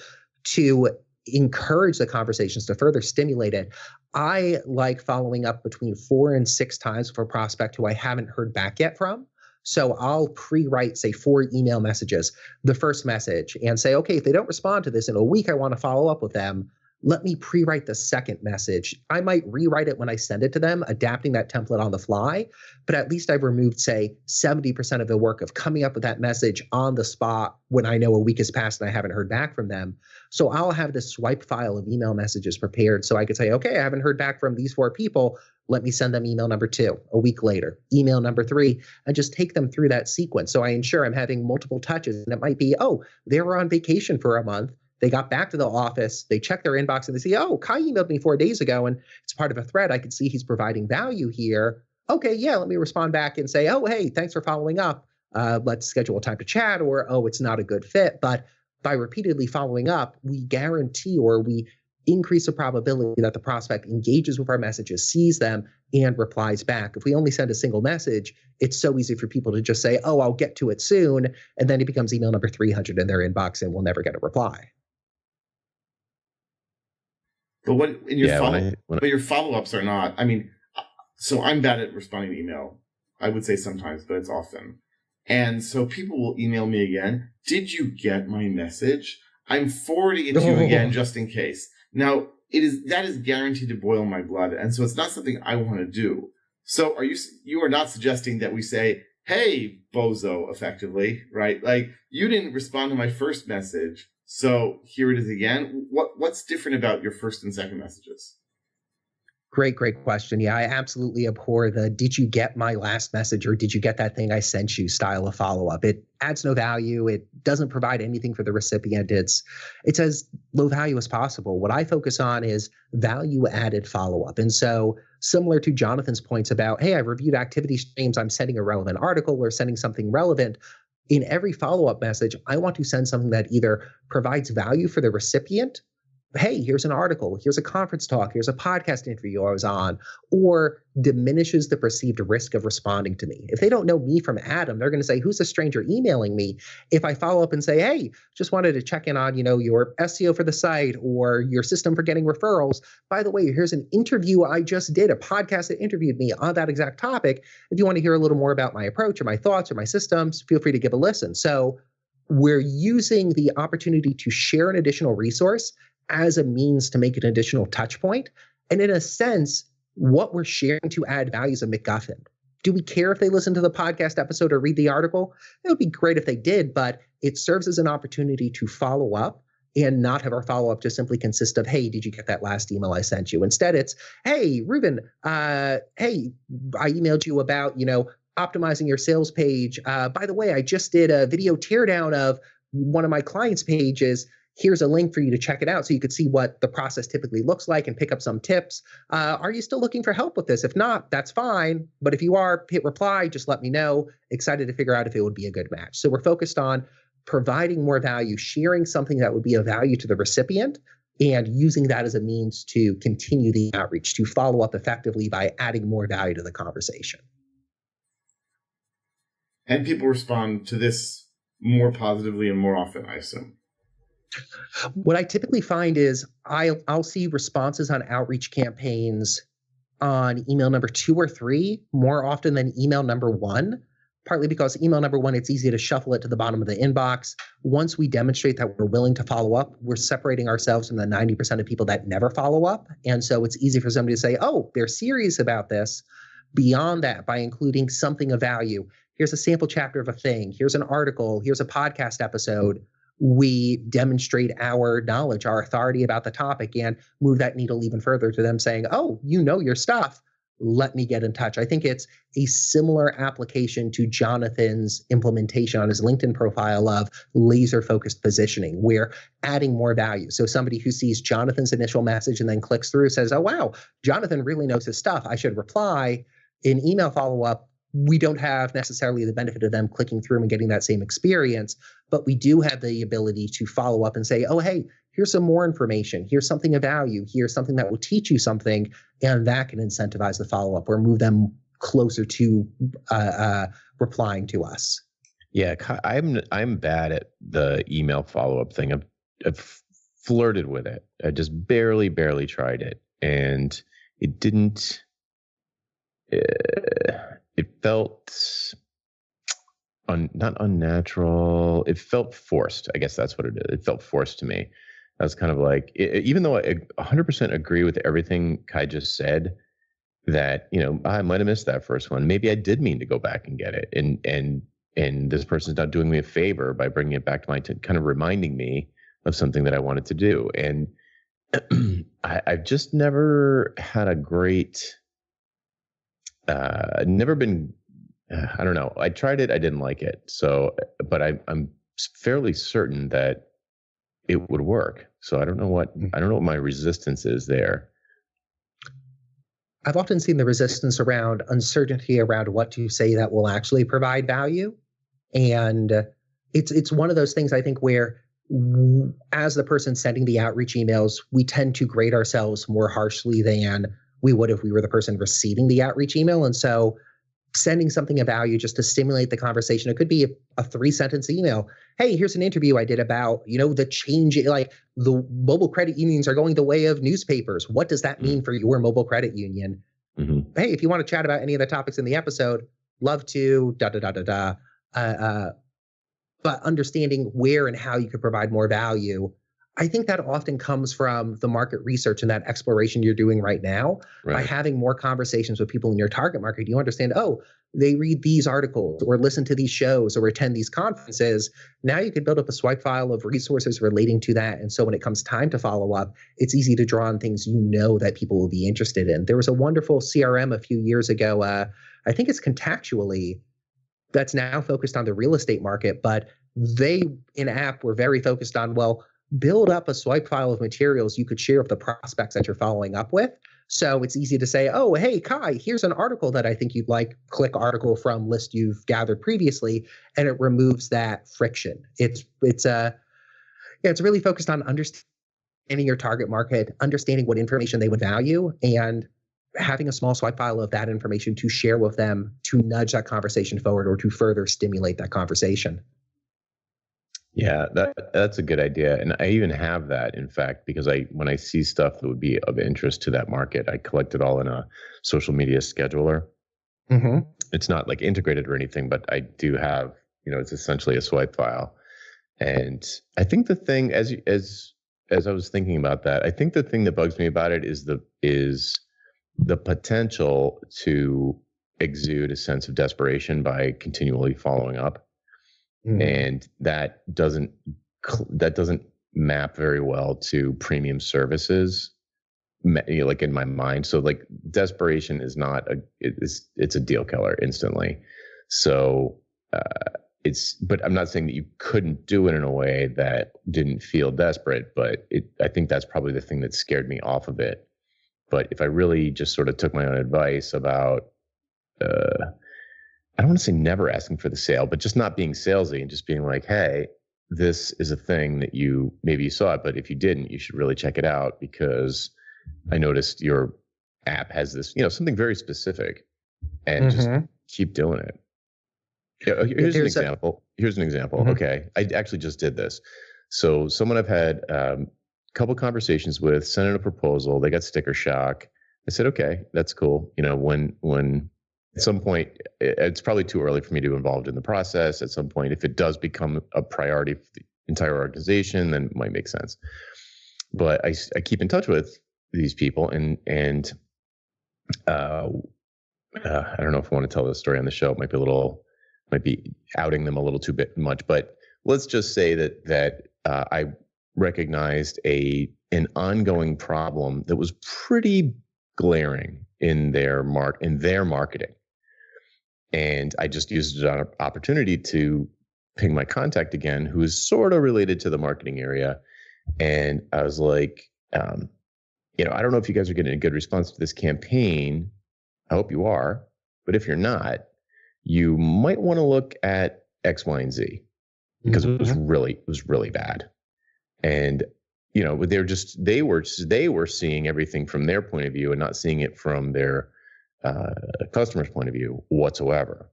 to encourage the conversations, to further stimulate it. I like following up between 4 and 6 times for a prospect who I haven't heard back yet from. So I'll pre-write, say, 4 email messages, the first message, and say, okay, if they don't respond to this in a week, I want to follow up with them. Let me pre-write the second message. I might rewrite it when I send it to them, adapting that template on the fly, but at least I've removed, say, 70% of the work of coming up with that message on the spot when I know a week has passed and I haven't heard back from them. So I'll have this swipe file of email messages prepared so I could say, okay, I haven't heard back from these 4 people. Let me send them email number 2 a week later, email number 3, and just take them through that sequence. So I ensure I'm having multiple touches, and it might be, oh, they were on vacation for a month. They got back to the office, they check their inbox, and they see, oh, Kai emailed me 4 days ago, and it's part of a thread. I can see he's providing value here. Okay, yeah, let me respond back and say, oh, hey, thanks for following up. Let's schedule a time to chat, or, oh, it's not a good fit. But by repeatedly following up, we guarantee, or we increase the probability that the prospect engages with our messages, sees them, and replies back. If we only send a single message, it's so easy for people to just say, oh, I'll get to it soon, and then it becomes email number 300 in their inbox, and we'll never get a reply. But what in your but your follow-ups are not. I mean, so I'm bad at responding to email. I would say sometimes, but it's often. And so people will email me again. Did you get my message? I'm forwarding it to you again just in case. Now, that is guaranteed to boil my blood, and so it's not something I want to do. So you are not suggesting that we say, hey, bozo, effectively, right? Like, you didn't respond to my first message, so here it is again. What's different about your first and second messages? Great question. Yeah, I absolutely abhor the did you get my last message or did you get that thing I sent you style of follow-up. It adds no value. It doesn't provide anything for the recipient. It's as low value as possible. What I focus on is value-added follow-up. And so similar to Jonathan's points about, hey, I've reviewed activity streams, I'm sending a relevant article or sending something relevant. In every follow-up message, I want to send something that either provides value for the recipient. Hey, here's an article, here's a conference talk, here's a podcast interview I was on, or diminishes the perceived risk of responding to me. If they don't know me from Adam, they're going to say, who's a stranger emailing me? If I follow up and say, hey, just wanted to check in on, your SEO for the site or your system for getting referrals. By the way, here's an interview I just did, a podcast that interviewed me on that exact topic. If you want to hear a little more about my approach or my thoughts or my systems, feel free to give a listen. So we're using the opportunity to share an additional resource as a means to make an additional touch point. And in a sense, what we're sharing to add value is a MacGuffin. Do we care if they listen to the podcast episode or read the article? It would be great if they did, but it serves as an opportunity to follow up and not have our follow-up just simply consist of, hey, did you get that last email I sent you? Instead, it's, hey, Reuven, hey, I emailed you about, optimizing your sales page. By the way, I just did a video teardown of one of my clients' pages. Here's a link for you to check it out so you could see what the process typically looks like and pick up some tips. Are you still looking for help with this? If not, that's fine. But if you are, hit reply, just let me know. Excited to figure out if it would be a good match. So we're focused on providing more value, sharing something that would be of value to the recipient, and using that as a means to continue the outreach, to follow up effectively by adding more value to the conversation. And people respond to this more positively and more often, I assume. What I typically find is I'll see responses on outreach campaigns on email number 2 or 3 more often than email number 1, partly because email number 1, it's easy to shuffle it to the bottom of the inbox. Once we demonstrate that we're willing to follow up, we're separating ourselves from the 90% of people that never follow up. And so it's easy for somebody to say, oh, they're serious about this. Beyond that, by including something of value, here's a sample chapter of a thing, here's an article, here's a podcast episode, we demonstrate our knowledge, our authority about the topic, and move that needle even further to them saying, oh, you know your stuff. let me get in touch. I think it's a similar application to Jonathan's implementation on his LinkedIn profile of laser focused positioning. We're adding more value. So somebody who sees Jonathan's initial message and then clicks through says, oh, wow, Jonathan really knows his stuff. I should reply. In email follow-up, we don't have necessarily the benefit of them clicking through and getting that same experience, but we do have the ability to follow up and say, oh, hey, here's some more information. Here's something of value. Here's something that will teach you something. And that can incentivize the follow-up or move them closer to replying to us. Yeah, I'm bad at the email follow-up thing. I've flirted with it. I just barely tried it. And it didn't, it felt not unnatural. It felt forced. I guess that's what it is. It felt forced to me. I was kind of like, even though I 100% agree with everything Kai just said, that, I might have missed that first one. Maybe I did mean to go back and get it. And this person's not doing me a favor by bringing it back to my attention, kind of reminding me of something that I wanted to do. And I've just never had a great, never been, I don't know. I tried it. I didn't like it. So, but I'm fairly certain that it would work. So I don't know what my resistance is there. I've often seen the resistance around uncertainty around what to say that will actually provide value. And it's one of those things, I think, where as the person sending the outreach emails, we tend to grade ourselves more harshly than we would if we were the person receiving the outreach email. And so sending something of value just to stimulate the conversation. It could be a 3-sentence email. Hey, here's an interview I did about, the change, like the mobile credit unions are going the way of newspapers. What does that mean for your mobile credit union? Mm-hmm. Hey, if you want to chat about any of the topics in the episode, love to, but understanding where and how you could provide more value. I think that often comes from the market research and that exploration you're doing right now. Right. By having more conversations with people in your target market, you understand, oh, they read these articles or listen to these shows or attend these conferences. Now you can build up a swipe file of resources relating to that. And so when it comes time to follow up, it's easy to draw on things that people will be interested in. There was a wonderful CRM a few years ago. I think it's Contactually, that's now focused on the real estate market, but they in app were very focused on, build up a swipe file of materials you could share with the prospects that you're following up with. So it's easy to say, oh, hey, Kai, here's an article that I think you'd like. Click article from list you've gathered previously, and it removes that friction. It's really focused on understanding your target market, understanding what information they would value, and having a small swipe file of that information to share with them to nudge that conversation forward or to further stimulate that conversation. Yeah, that's a good idea. And I even have that, in fact, because when I see stuff that would be of interest to that market, I collect it all in a social media scheduler. Mm-hmm. It's not like integrated or anything, but I do have, it's essentially a swipe file. And I think the thing, as I was thinking about that, I think the thing that bugs me about it is the potential to exude a sense of desperation by continually following up. And that doesn't map very well to premium services, like in my mind. So like desperation is it's a deal killer instantly. So but I'm not saying that you couldn't do it in a way that didn't feel desperate, but I think that's probably the thing that scared me off of it. But if I really just sort of took my own advice about, I don't want to say never asking for the sale, but just not being salesy and just being like, hey, this is a thing that maybe you saw it, but if you didn't, you should really check it out because I noticed your app has this, something very specific, and just keep doing it. Yeah, here's an example. Mm-hmm. Okay. I actually just did this. So someone I've had a couple conversations with, sent in a proposal, they got sticker shock. I said, okay, that's cool. When at some point, it's probably too early for me to be involved in the process. At some point, if it does become a priority for the entire organization, then it might make sense. But I keep in touch with these people, and I don't know if I want to tell this story on the show. It might be outing them a little too much. But let's just say that I recognized an ongoing problem that was pretty glaring in their marketing. And I just used it as an opportunity to ping my contact again, who is sort of related to the marketing area. And I was like, I don't know if you guys are getting a good response to this campaign. I hope you are. But if you're not, you might want to look at X, Y, and Z, because it was really bad. And they were seeing everything from their point of view and not seeing it from their customer's point of view whatsoever.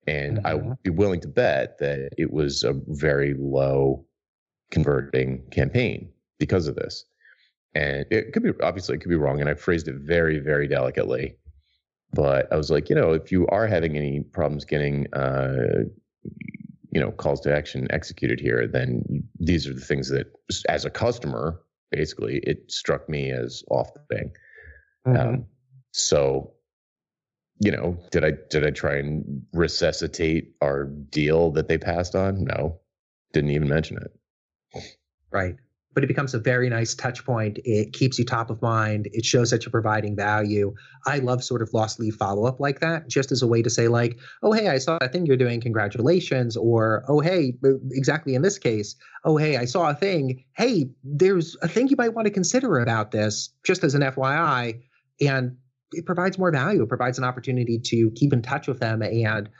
And I would be willing to bet that it was a very low converting campaign because of this. And it could be wrong. And I phrased it very, very delicately. But I was like, if you are having any problems getting, calls to action executed here, then these are the things that, as a customer, basically, it struck me as off the thing. So, did I try and resuscitate our deal that they passed on? No, didn't even mention it. Right. But it becomes a very nice touch point. It keeps you top of mind. It shows that you're providing value. I love sort of lost lead follow-up like that, just as a way to say like, oh, hey, I saw that thing you're doing. Congratulations. Or, oh, hey, exactly in this case, oh, hey, I saw a thing. Hey, there's a thing you might want to consider about this, just as an FYI. And it provides more value. It provides an opportunity to keep in touch with them. And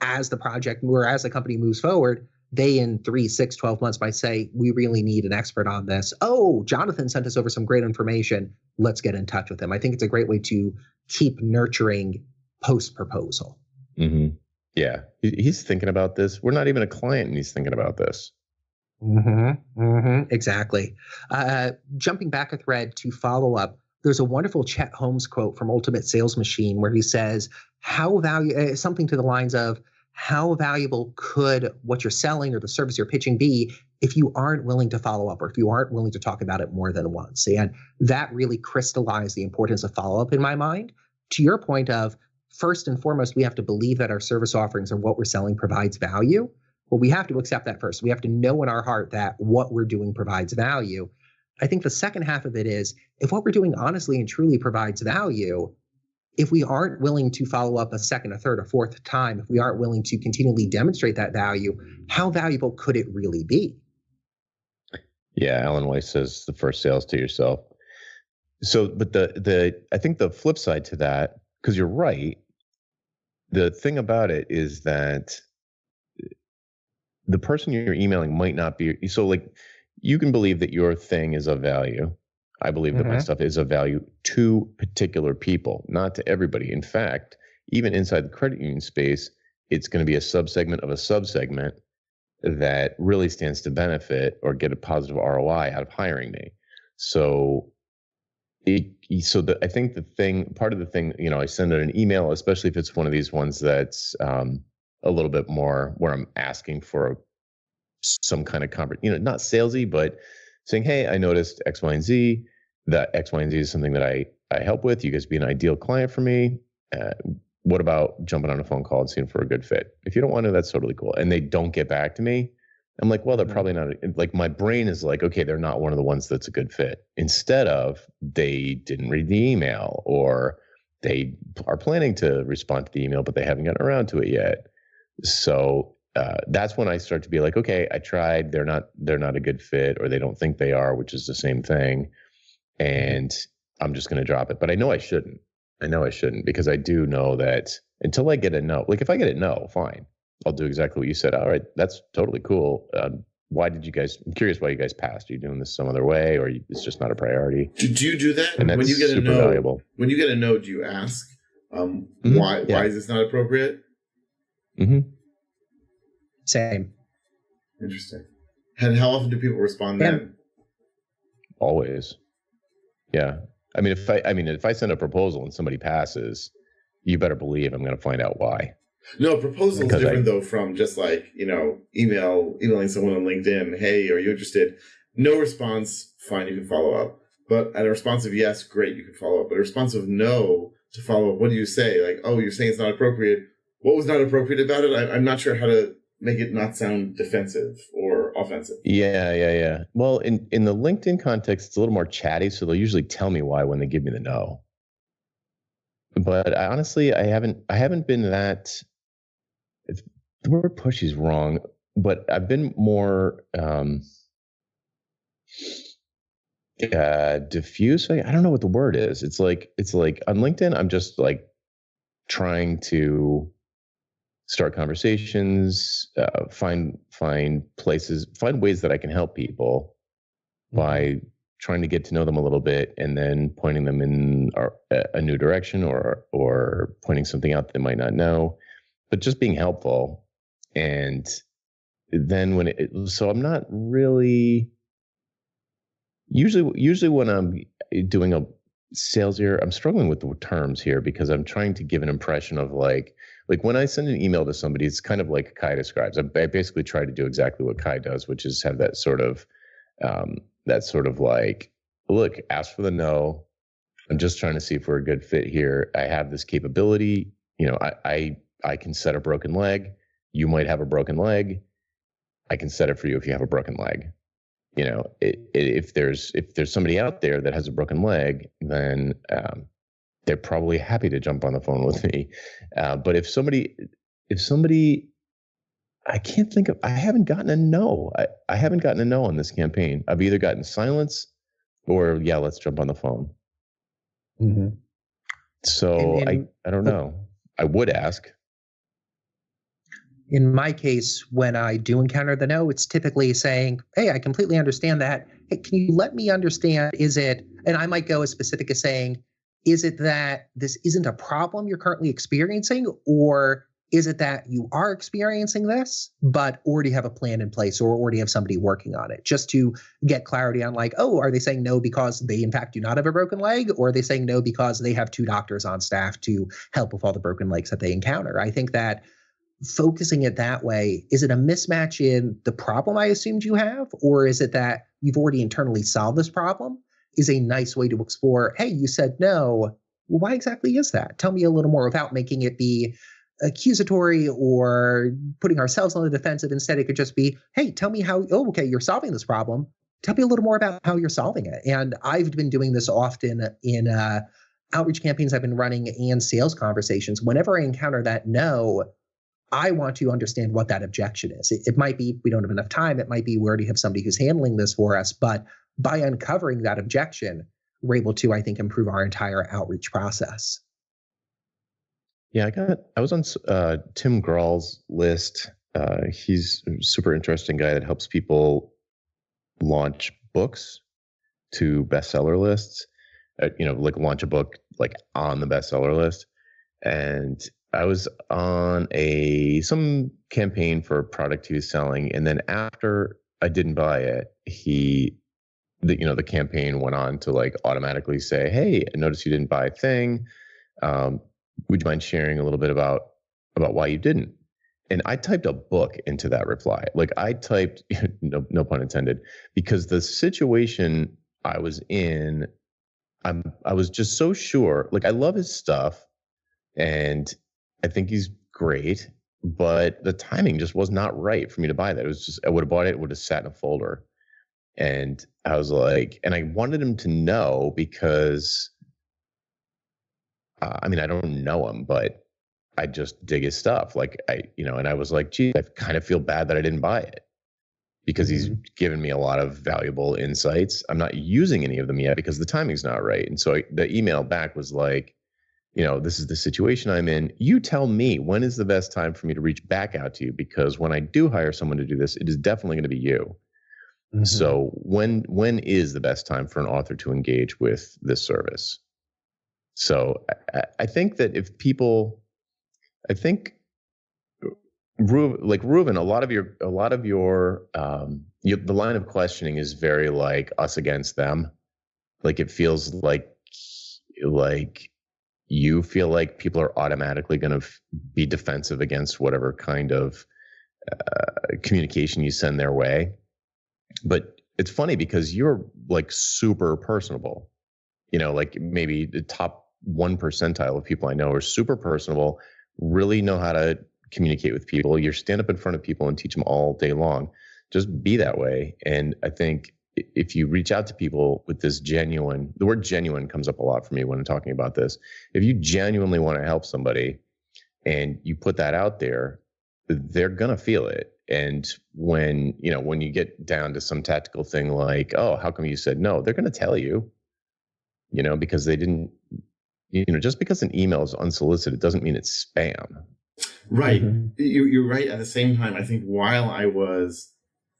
as the project or as the company moves forward, they in 3, 6, 12 months might say, we really need an expert on this. Oh, Jonathan sent us over some great information. Let's get in touch with him. I think it's a great way to keep nurturing post-proposal. Mm-hmm. Yeah, he's thinking about this. We're not even a client and he's thinking about this. Exactly. Jumping back a thread to follow up, there's a wonderful Chet Holmes quote from Ultimate Sales Machine where he says, something to the lines of, how valuable could what you're selling or the service you're pitching be if you aren't willing to follow up or if you aren't willing to talk about it more than once? And that really crystallized the importance of follow-up in my mind. To your point of, first and foremost, we have to believe that our service offerings and what we're selling provides value. Well, we have to accept that first. We have to know in our heart that what we're doing provides value. I think the second half of it is, if what we're doing honestly and truly provides value, if we aren't willing to follow up a second, a third, a fourth time, if we aren't willing to continually demonstrate that value, how valuable could it really be? Yeah, Alan Weiss says the first sales to yourself. So, but I think the flip side to that, because you're right, the thing about it is that the person you're emailing might not be, so like you can believe that your thing is of value. I believe that my stuff is of value to particular people, not to everybody. In fact, even inside the credit union space, it's going to be a subsegment of a subsegment that really stands to benefit or get a positive ROI out of hiring me. So, I think part of the thing, I send out an email, especially if it's one of these ones that's a little bit more where I'm asking for some kind of not salesy, but saying, hey, I noticed X, Y, and Z. That X, Y, and Z is something that I help with. You guys be an ideal client for me. What about jumping on a phone call and seeing for a good fit? If you don't want to, that's totally cool. And they don't get back to me. I'm like, well, they're probably not. Like my brain is like, okay, they're not one of the ones that's a good fit. Instead of they didn't read the email, or they are planning to respond to the email, but they haven't gotten around to it yet. So that's when I start to be like, okay, I tried. They're not a good fit, or they don't think they are, which is the same thing. And I'm just going to drop it. But I know I shouldn't. Because I do know that until I get a no, like if I get a no, fine, I'll do exactly what you said. All right, that's totally cool. I'm curious why you guys passed. Are you doing this some other way, or it's just not a priority? Do you do that? And that's when you get a no, valuable. When you get a no, do you ask, why is this not appropriate? Same. Interesting. And how often do people respond then? Always. Yeah. I mean, if I send a proposal and somebody passes, you better believe I'm going to find out why. No, proposal is different though from just like, emailing someone on LinkedIn, hey, are you interested? No response, fine, you can follow up. But at a responsive yes, great, you can follow up. But a responsive no to follow up, what do you say? Like, oh, you're saying it's not appropriate. What was not appropriate about it? I'm not sure how to make it not sound defensive or offensive. Yeah. Well, in the LinkedIn context, it's a little more chatty, so they'll usually tell me why when they give me the no. but honestly, I haven't been that. The word pushy is wrong, but I've been more diffuse. I don't know what the word is. It's like on LinkedIn, I'm just like trying to start conversations, find places, find ways that I can help people by trying to get to know them a little bit, and then pointing them in a new direction, or pointing something out that they might not know, but just being helpful. And then so I'm not really usually when I'm doing a sales here, I'm struggling with the terms here because I'm trying to give an impression of like when I send an email to somebody, it's kind of like Kai describes. I basically try to do exactly what Kai does, which is have that sort of like, look, ask for the no. I'm just trying to see if we're a good fit here. I have this capability. I can set a broken leg. You might have a broken leg. I can set it for you if you have a broken leg. If there's somebody out there that has a broken leg, then they're probably happy to jump on the phone with me. But if somebody, I can't think of, I haven't gotten a no. I haven't gotten a no on this campaign. I've either gotten silence or, yeah, let's jump on the phone. Mm-hmm. So I don't know. I would ask. In my case, when I do encounter the no, it's typically saying, hey, I completely understand that. Hey, can you let me understand, and I might go as specific as saying, is it that this isn't a problem you're currently experiencing, or is it that you are experiencing this, but already have a plan in place or already have somebody working on it? Just to get clarity on like, oh, are they saying no because they in fact do not have a broken leg, or are they saying no because they have 2 doctors on staff to help with all the broken legs that they encounter? I think that focusing it that way, is it a mismatch in the problem I assumed you have, or is it that you've already internally solved this problem? Is a nice way to explore, hey, you said no. Well, why exactly is that? Tell me a little more without making it be accusatory or putting ourselves on the defensive. Instead, it could just be, hey, tell me how, oh, okay, you're solving this problem. Tell me a little more about how you're solving it. And I've been doing this often in outreach campaigns I've been running and sales conversations. Whenever I encounter that no, I want to understand what that objection is. It might be we don't have enough time. It might be we already have somebody who's handling this for us. But by uncovering that objection, we're able to, I think, improve our entire outreach process. Yeah, I was on Tim Grall's list. He's a super interesting guy that helps people launch books to bestseller lists. Like launch a book like on the bestseller list. And I was on some campaign for a product he was selling, and then after I didn't buy it, the campaign went on to like automatically say, "Hey, I noticed you didn't buy a thing. Would you mind sharing a little bit about why you didn't?" And I typed a book into that reply. Like I typed, no pun intended, because the situation I was in, I was just so sure. Like I love his stuff, and I think he's great, but the timing just was not right for me to buy that. It was just, I would have bought it, it would have sat in a folder. And I was like, and I wanted him to know because, I don't know him, but I just dig his stuff. Like and I was like, gee, I kind of feel bad that I didn't buy it because he's given me a lot of valuable insights. I'm not using any of them yet because the timing's not right. And so the email back was like, this is the situation I'm in. You tell me when is the best time for me to reach back out to you, because when I do hire someone to do this, it is definitely going to be you. Mm-hmm. So when is the best time for an author to engage with this service? So I think that if people, Reuven, a lot of your the line of questioning is very like us against them. Like it feels like you feel like people are automatically going to be defensive against whatever kind of communication you send their way. But it's funny because you're like super personable. Like maybe the top 1 percentile of people I know are super personable, really know how to communicate with people. You stand up in front of people and teach them all day long. Just be that way. And I think if you reach out to people with this genuine, the word genuine comes up a lot for me when I'm talking about this. If you genuinely want to help somebody and you put that out there, they're going to feel it. And when you get down to some tactical thing like, oh, how come you said no? They're going to tell you, because they didn't, just because an email is unsolicited doesn't mean it's spam. Right. Mm-hmm. You're right. At the same time, I think while I was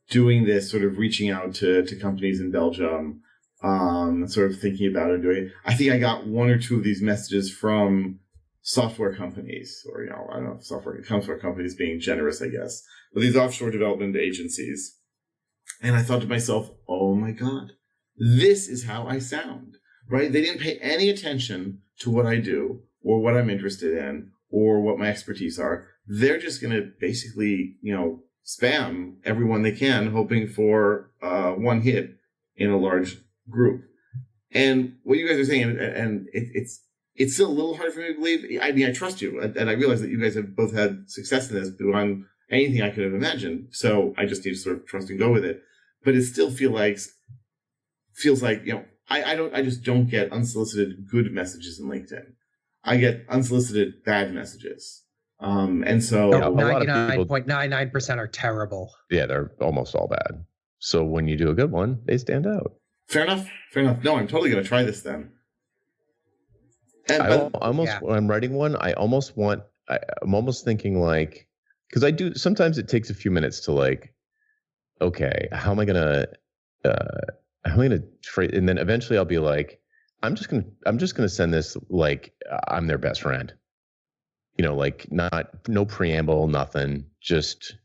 doing this, sort of reaching out to companies in Belgium, sort of thinking about it, I think I got one or two of these messages from software companies, or, I don't know if software companies being generous, I guess, but these offshore development agencies. And I thought to myself, oh my God, this is how I sound, right? They didn't pay any attention to what I do or what I'm interested in or what my expertise are. They're just going to basically, spam everyone they can, hoping for one hit in a large group. And what you guys are saying, and it's still a little hard for me to believe. I mean, I trust you, and I realize that you guys have both had success in this beyond anything I could have imagined. So I just need to sort of trust and go with it. But it still feels like I just don't get unsolicited good messages in LinkedIn. I get unsolicited bad messages. And so 99.99% are terrible. Yeah, they're almost all bad. So when you do a good one, they stand out. Fair enough. No, I'm totally going to try this then. When I'm writing one, I'm almost thinking like, because I do, sometimes it takes a few minutes to like, okay, how am I going to phrase, and then eventually I'll be like, I'm just going to send this like I'm their best friend. Like no preamble, nothing, just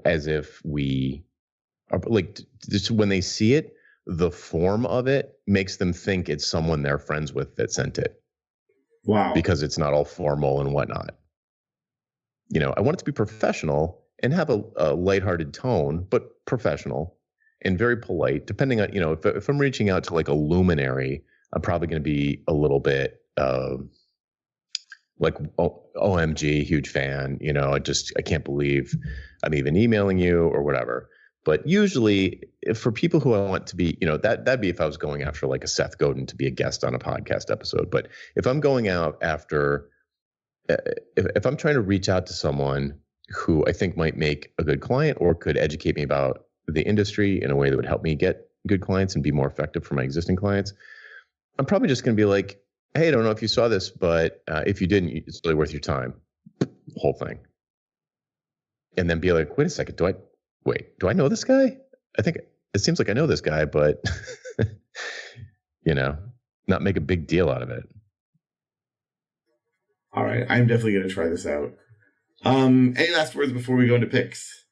as if we are like, just when they see it, the form of it makes them think it's someone they're friends with that sent it. Wow. Because it's not all formal and whatnot. I want it to be professional and have a lighthearted tone, but professional and very polite, depending on, if I'm reaching out to like a luminary, I'm probably going to be a little bit like, OMG, huge fan, I can't believe I'm even emailing you or whatever. But usually for people who I want to be, that'd be if I was going after like a Seth Godin to be a guest on a podcast episode. But if I'm going out after, if I'm trying to reach out to someone who I think might make a good client or could educate me about the industry in a way that would help me get good clients and be more effective for my existing clients, I'm probably just going to be like, hey, I don't know if you saw this, but if you didn't, it's really worth your time. Whole thing. And then be like, wait a second, do I know this guy? I think it seems like I know this guy, but, not make a big deal out of it. All right. I'm definitely going to try this out. Any last words before we go into picks?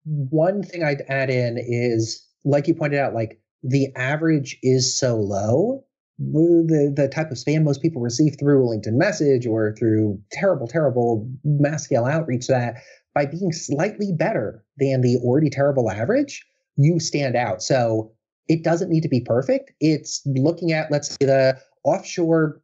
One thing I'd add in is, like you pointed out, like the average is so low. The type of spam most people receive through LinkedIn message or through terrible mass scale outreach, that by being slightly better than the already terrible average, you stand out. So it doesn't need to be perfect. It's looking at, let's say, the offshore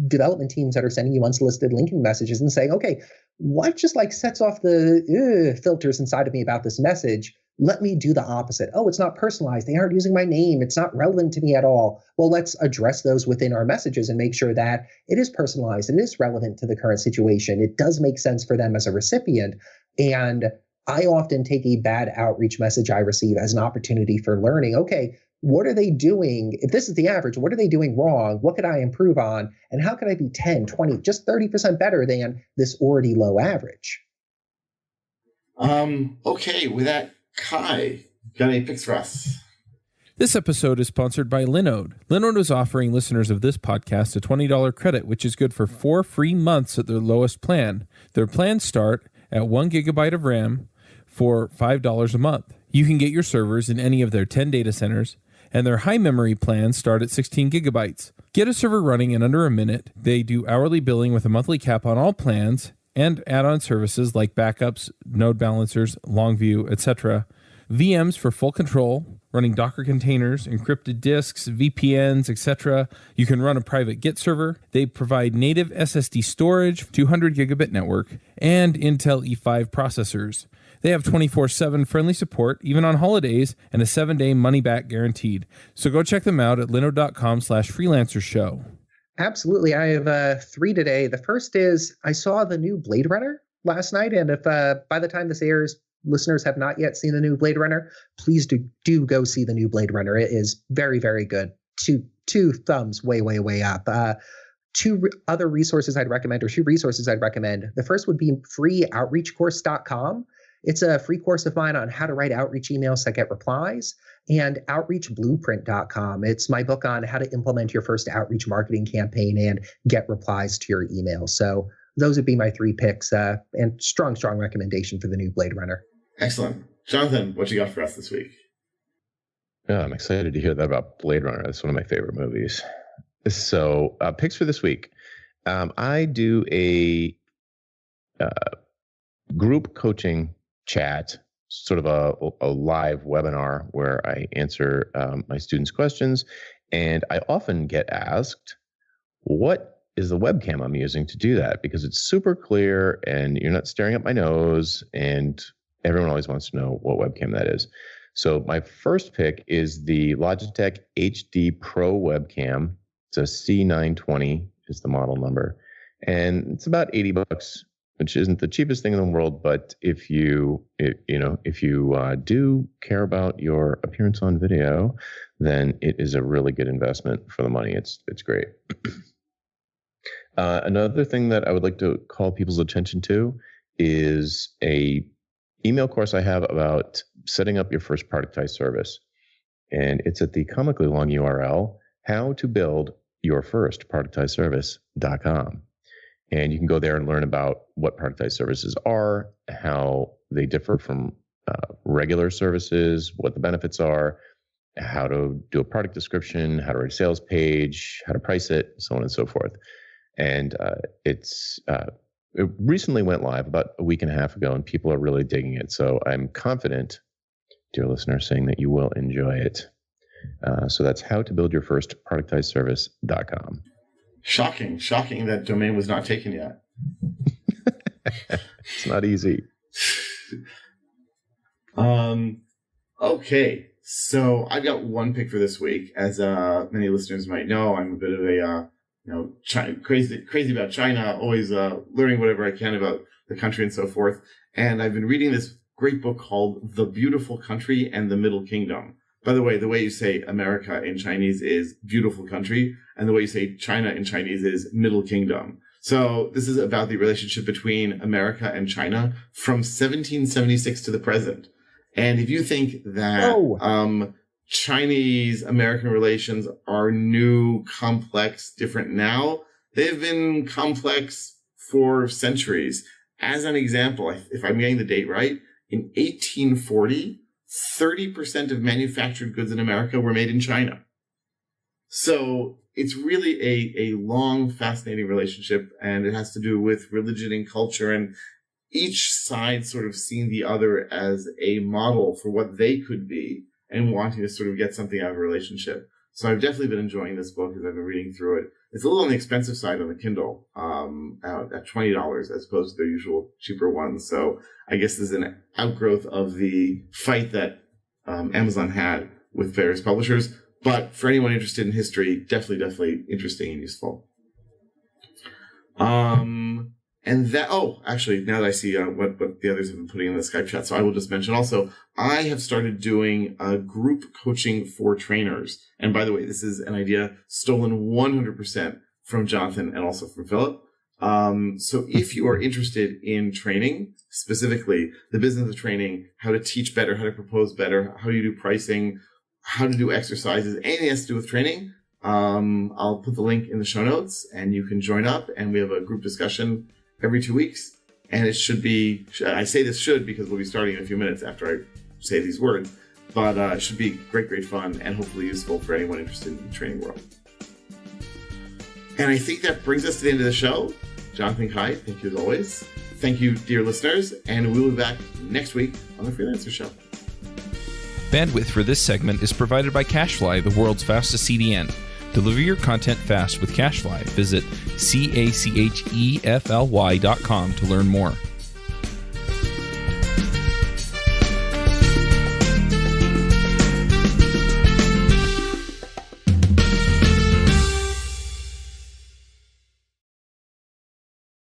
development teams that are sending you unsolicited LinkedIn messages and saying, okay, what just like sets off the filters inside of me about this message? Let me do the opposite. Oh, it's not personalized. They aren't using my name. It's not relevant to me at all. Well, let's address those within our messages and make sure that it is personalized. It is relevant to the current situation. It does make sense for them as a recipient. And I often take a bad outreach message I receive as an opportunity for learning. Okay, what are they doing? If this is the average, what are they doing wrong? What could I improve on? And how could I be 10, 20, just 30% better than this already low average? Okay, with that, Kai, got any picks for us? This episode is sponsored by Linode. Linode is offering listeners of this podcast a $20 credit, which is good for 4 free months at their lowest plan. Their plans start at 1 gigabyte of RAM for $5 a month. You can get your servers in any of their 10 data centers, and their high memory plans start at 16 gigabytes. Get a server running in under a minute. They do hourly billing with a monthly cap on all plans and add-on services like backups, node balancers, Longview, etc. VMs for full control, running Docker containers, encrypted disks, VPNs, etc. You can run a private Git server. They provide native SSD storage, 200 gigabit network, and Intel E5 processors. They have 24/7 friendly support, even on holidays, and a 7-day money-back guaranteed. So go check them out at linode.com/freelancer show. Absolutely. I have 3 today. The first is I saw the new Blade Runner last night, and if by the time this airs, listeners have not yet seen the new Blade Runner, please do go see the new Blade Runner. It is very, very good. Two thumbs way up. Two resources I'd recommend. The first would be freeoutreachcourse.com. It's a free course of mine on how to write outreach emails that get replies, and outreachblueprint.com. It's my book on how to implement your first outreach marketing campaign and get replies to your email. So those would be my 3 picks, and strong recommendation for the new Blade Runner. Excellent. Jonathan, what you got for us this week? Yeah, I'm excited to hear that about Blade Runner. That's one of my favorite movies. So picks for this week. I do a group coaching chat, sort of a live webinar where I answer my students' questions. And I often get asked, what is the webcam I'm using to do that? Because it's super clear and you're not staring at my nose, and everyone always wants to know what webcam that is. So my first pick is the Logitech HD Pro webcam. It's a C920 is the model number. And it's about $80, which isn't the cheapest thing in the world. But if you do care about your appearance on video, then it is a really good investment for the money. It's great. Another thing that I would like to call people's attention to is a email course I have about setting up your first productized service. And it's at the comically long URL, howtobuildyourfirstproductizeservice.com. And you can go there and learn about what productized services are, how they differ from regular services, what the benefits are, how to do a product description, how to write a sales page, how to price it, so on and so forth. And it recently went live about a week and a half ago, and people are really digging it. So I'm confident, dear listener, saying that you will enjoy it. So that's howtobuildyourfirstproductizeservice.com. Shocking that domain was not taken yet. It's not easy. Okay, so I've got one pick for this week. As many listeners might know, I'm a bit of a crazy about China, always learning whatever I can about the country and so forth. And I've been reading this great book called The Beautiful Country and the Middle Kingdom. By the way you say America in Chinese is beautiful country, and the way you say China in Chinese is Middle Kingdom. So this is about the relationship between America and China from 1776 to the present. And if you think that Chinese-American relations are new, complex, different now, they've been complex for centuries. As an example, if I'm getting the date right, in 1840, 30% of manufactured goods in America were made in China. So it's really a long, fascinating relationship, and it has to do with religion and culture, and each side sort of seeing the other as a model for what they could be and wanting to sort of get something out of a relationship. So I've definitely been enjoying this book as I've been reading through it. It's a little on the expensive side on the Kindle, out at $20 as opposed to the usual cheaper ones. So I guess this is an outgrowth of the fight that Amazon had with various publishers. But for anyone interested in history, definitely interesting and useful. And that, actually, now that I see what the others have been putting in the Skype chat, so I will just mention also, I have started doing group coaching for trainers. And by the way, this is an idea stolen 100% from Jonathan and also from Philip. So if you are interested in training, specifically the business of training, how to teach better, how to propose better, how you do pricing, how to do exercises, anything that has to do with training, I'll put the link in the show notes and you can join up, and we have a group discussion every 2 weeks. And it should be, I say this should because we'll be starting in a few minutes after I say these words, but it should be great fun and hopefully useful for anyone interested in the training world. And I think that brings us to the end of the show. Jonathan Kai, thank you as always. Thank you, dear listeners, and we'll be back next week on The Freelancer Show. Bandwidth for this segment is provided by CashFly, the world's fastest CDN. Deliver your content fast with CashFly. Visit CACHEFLY.com to learn more.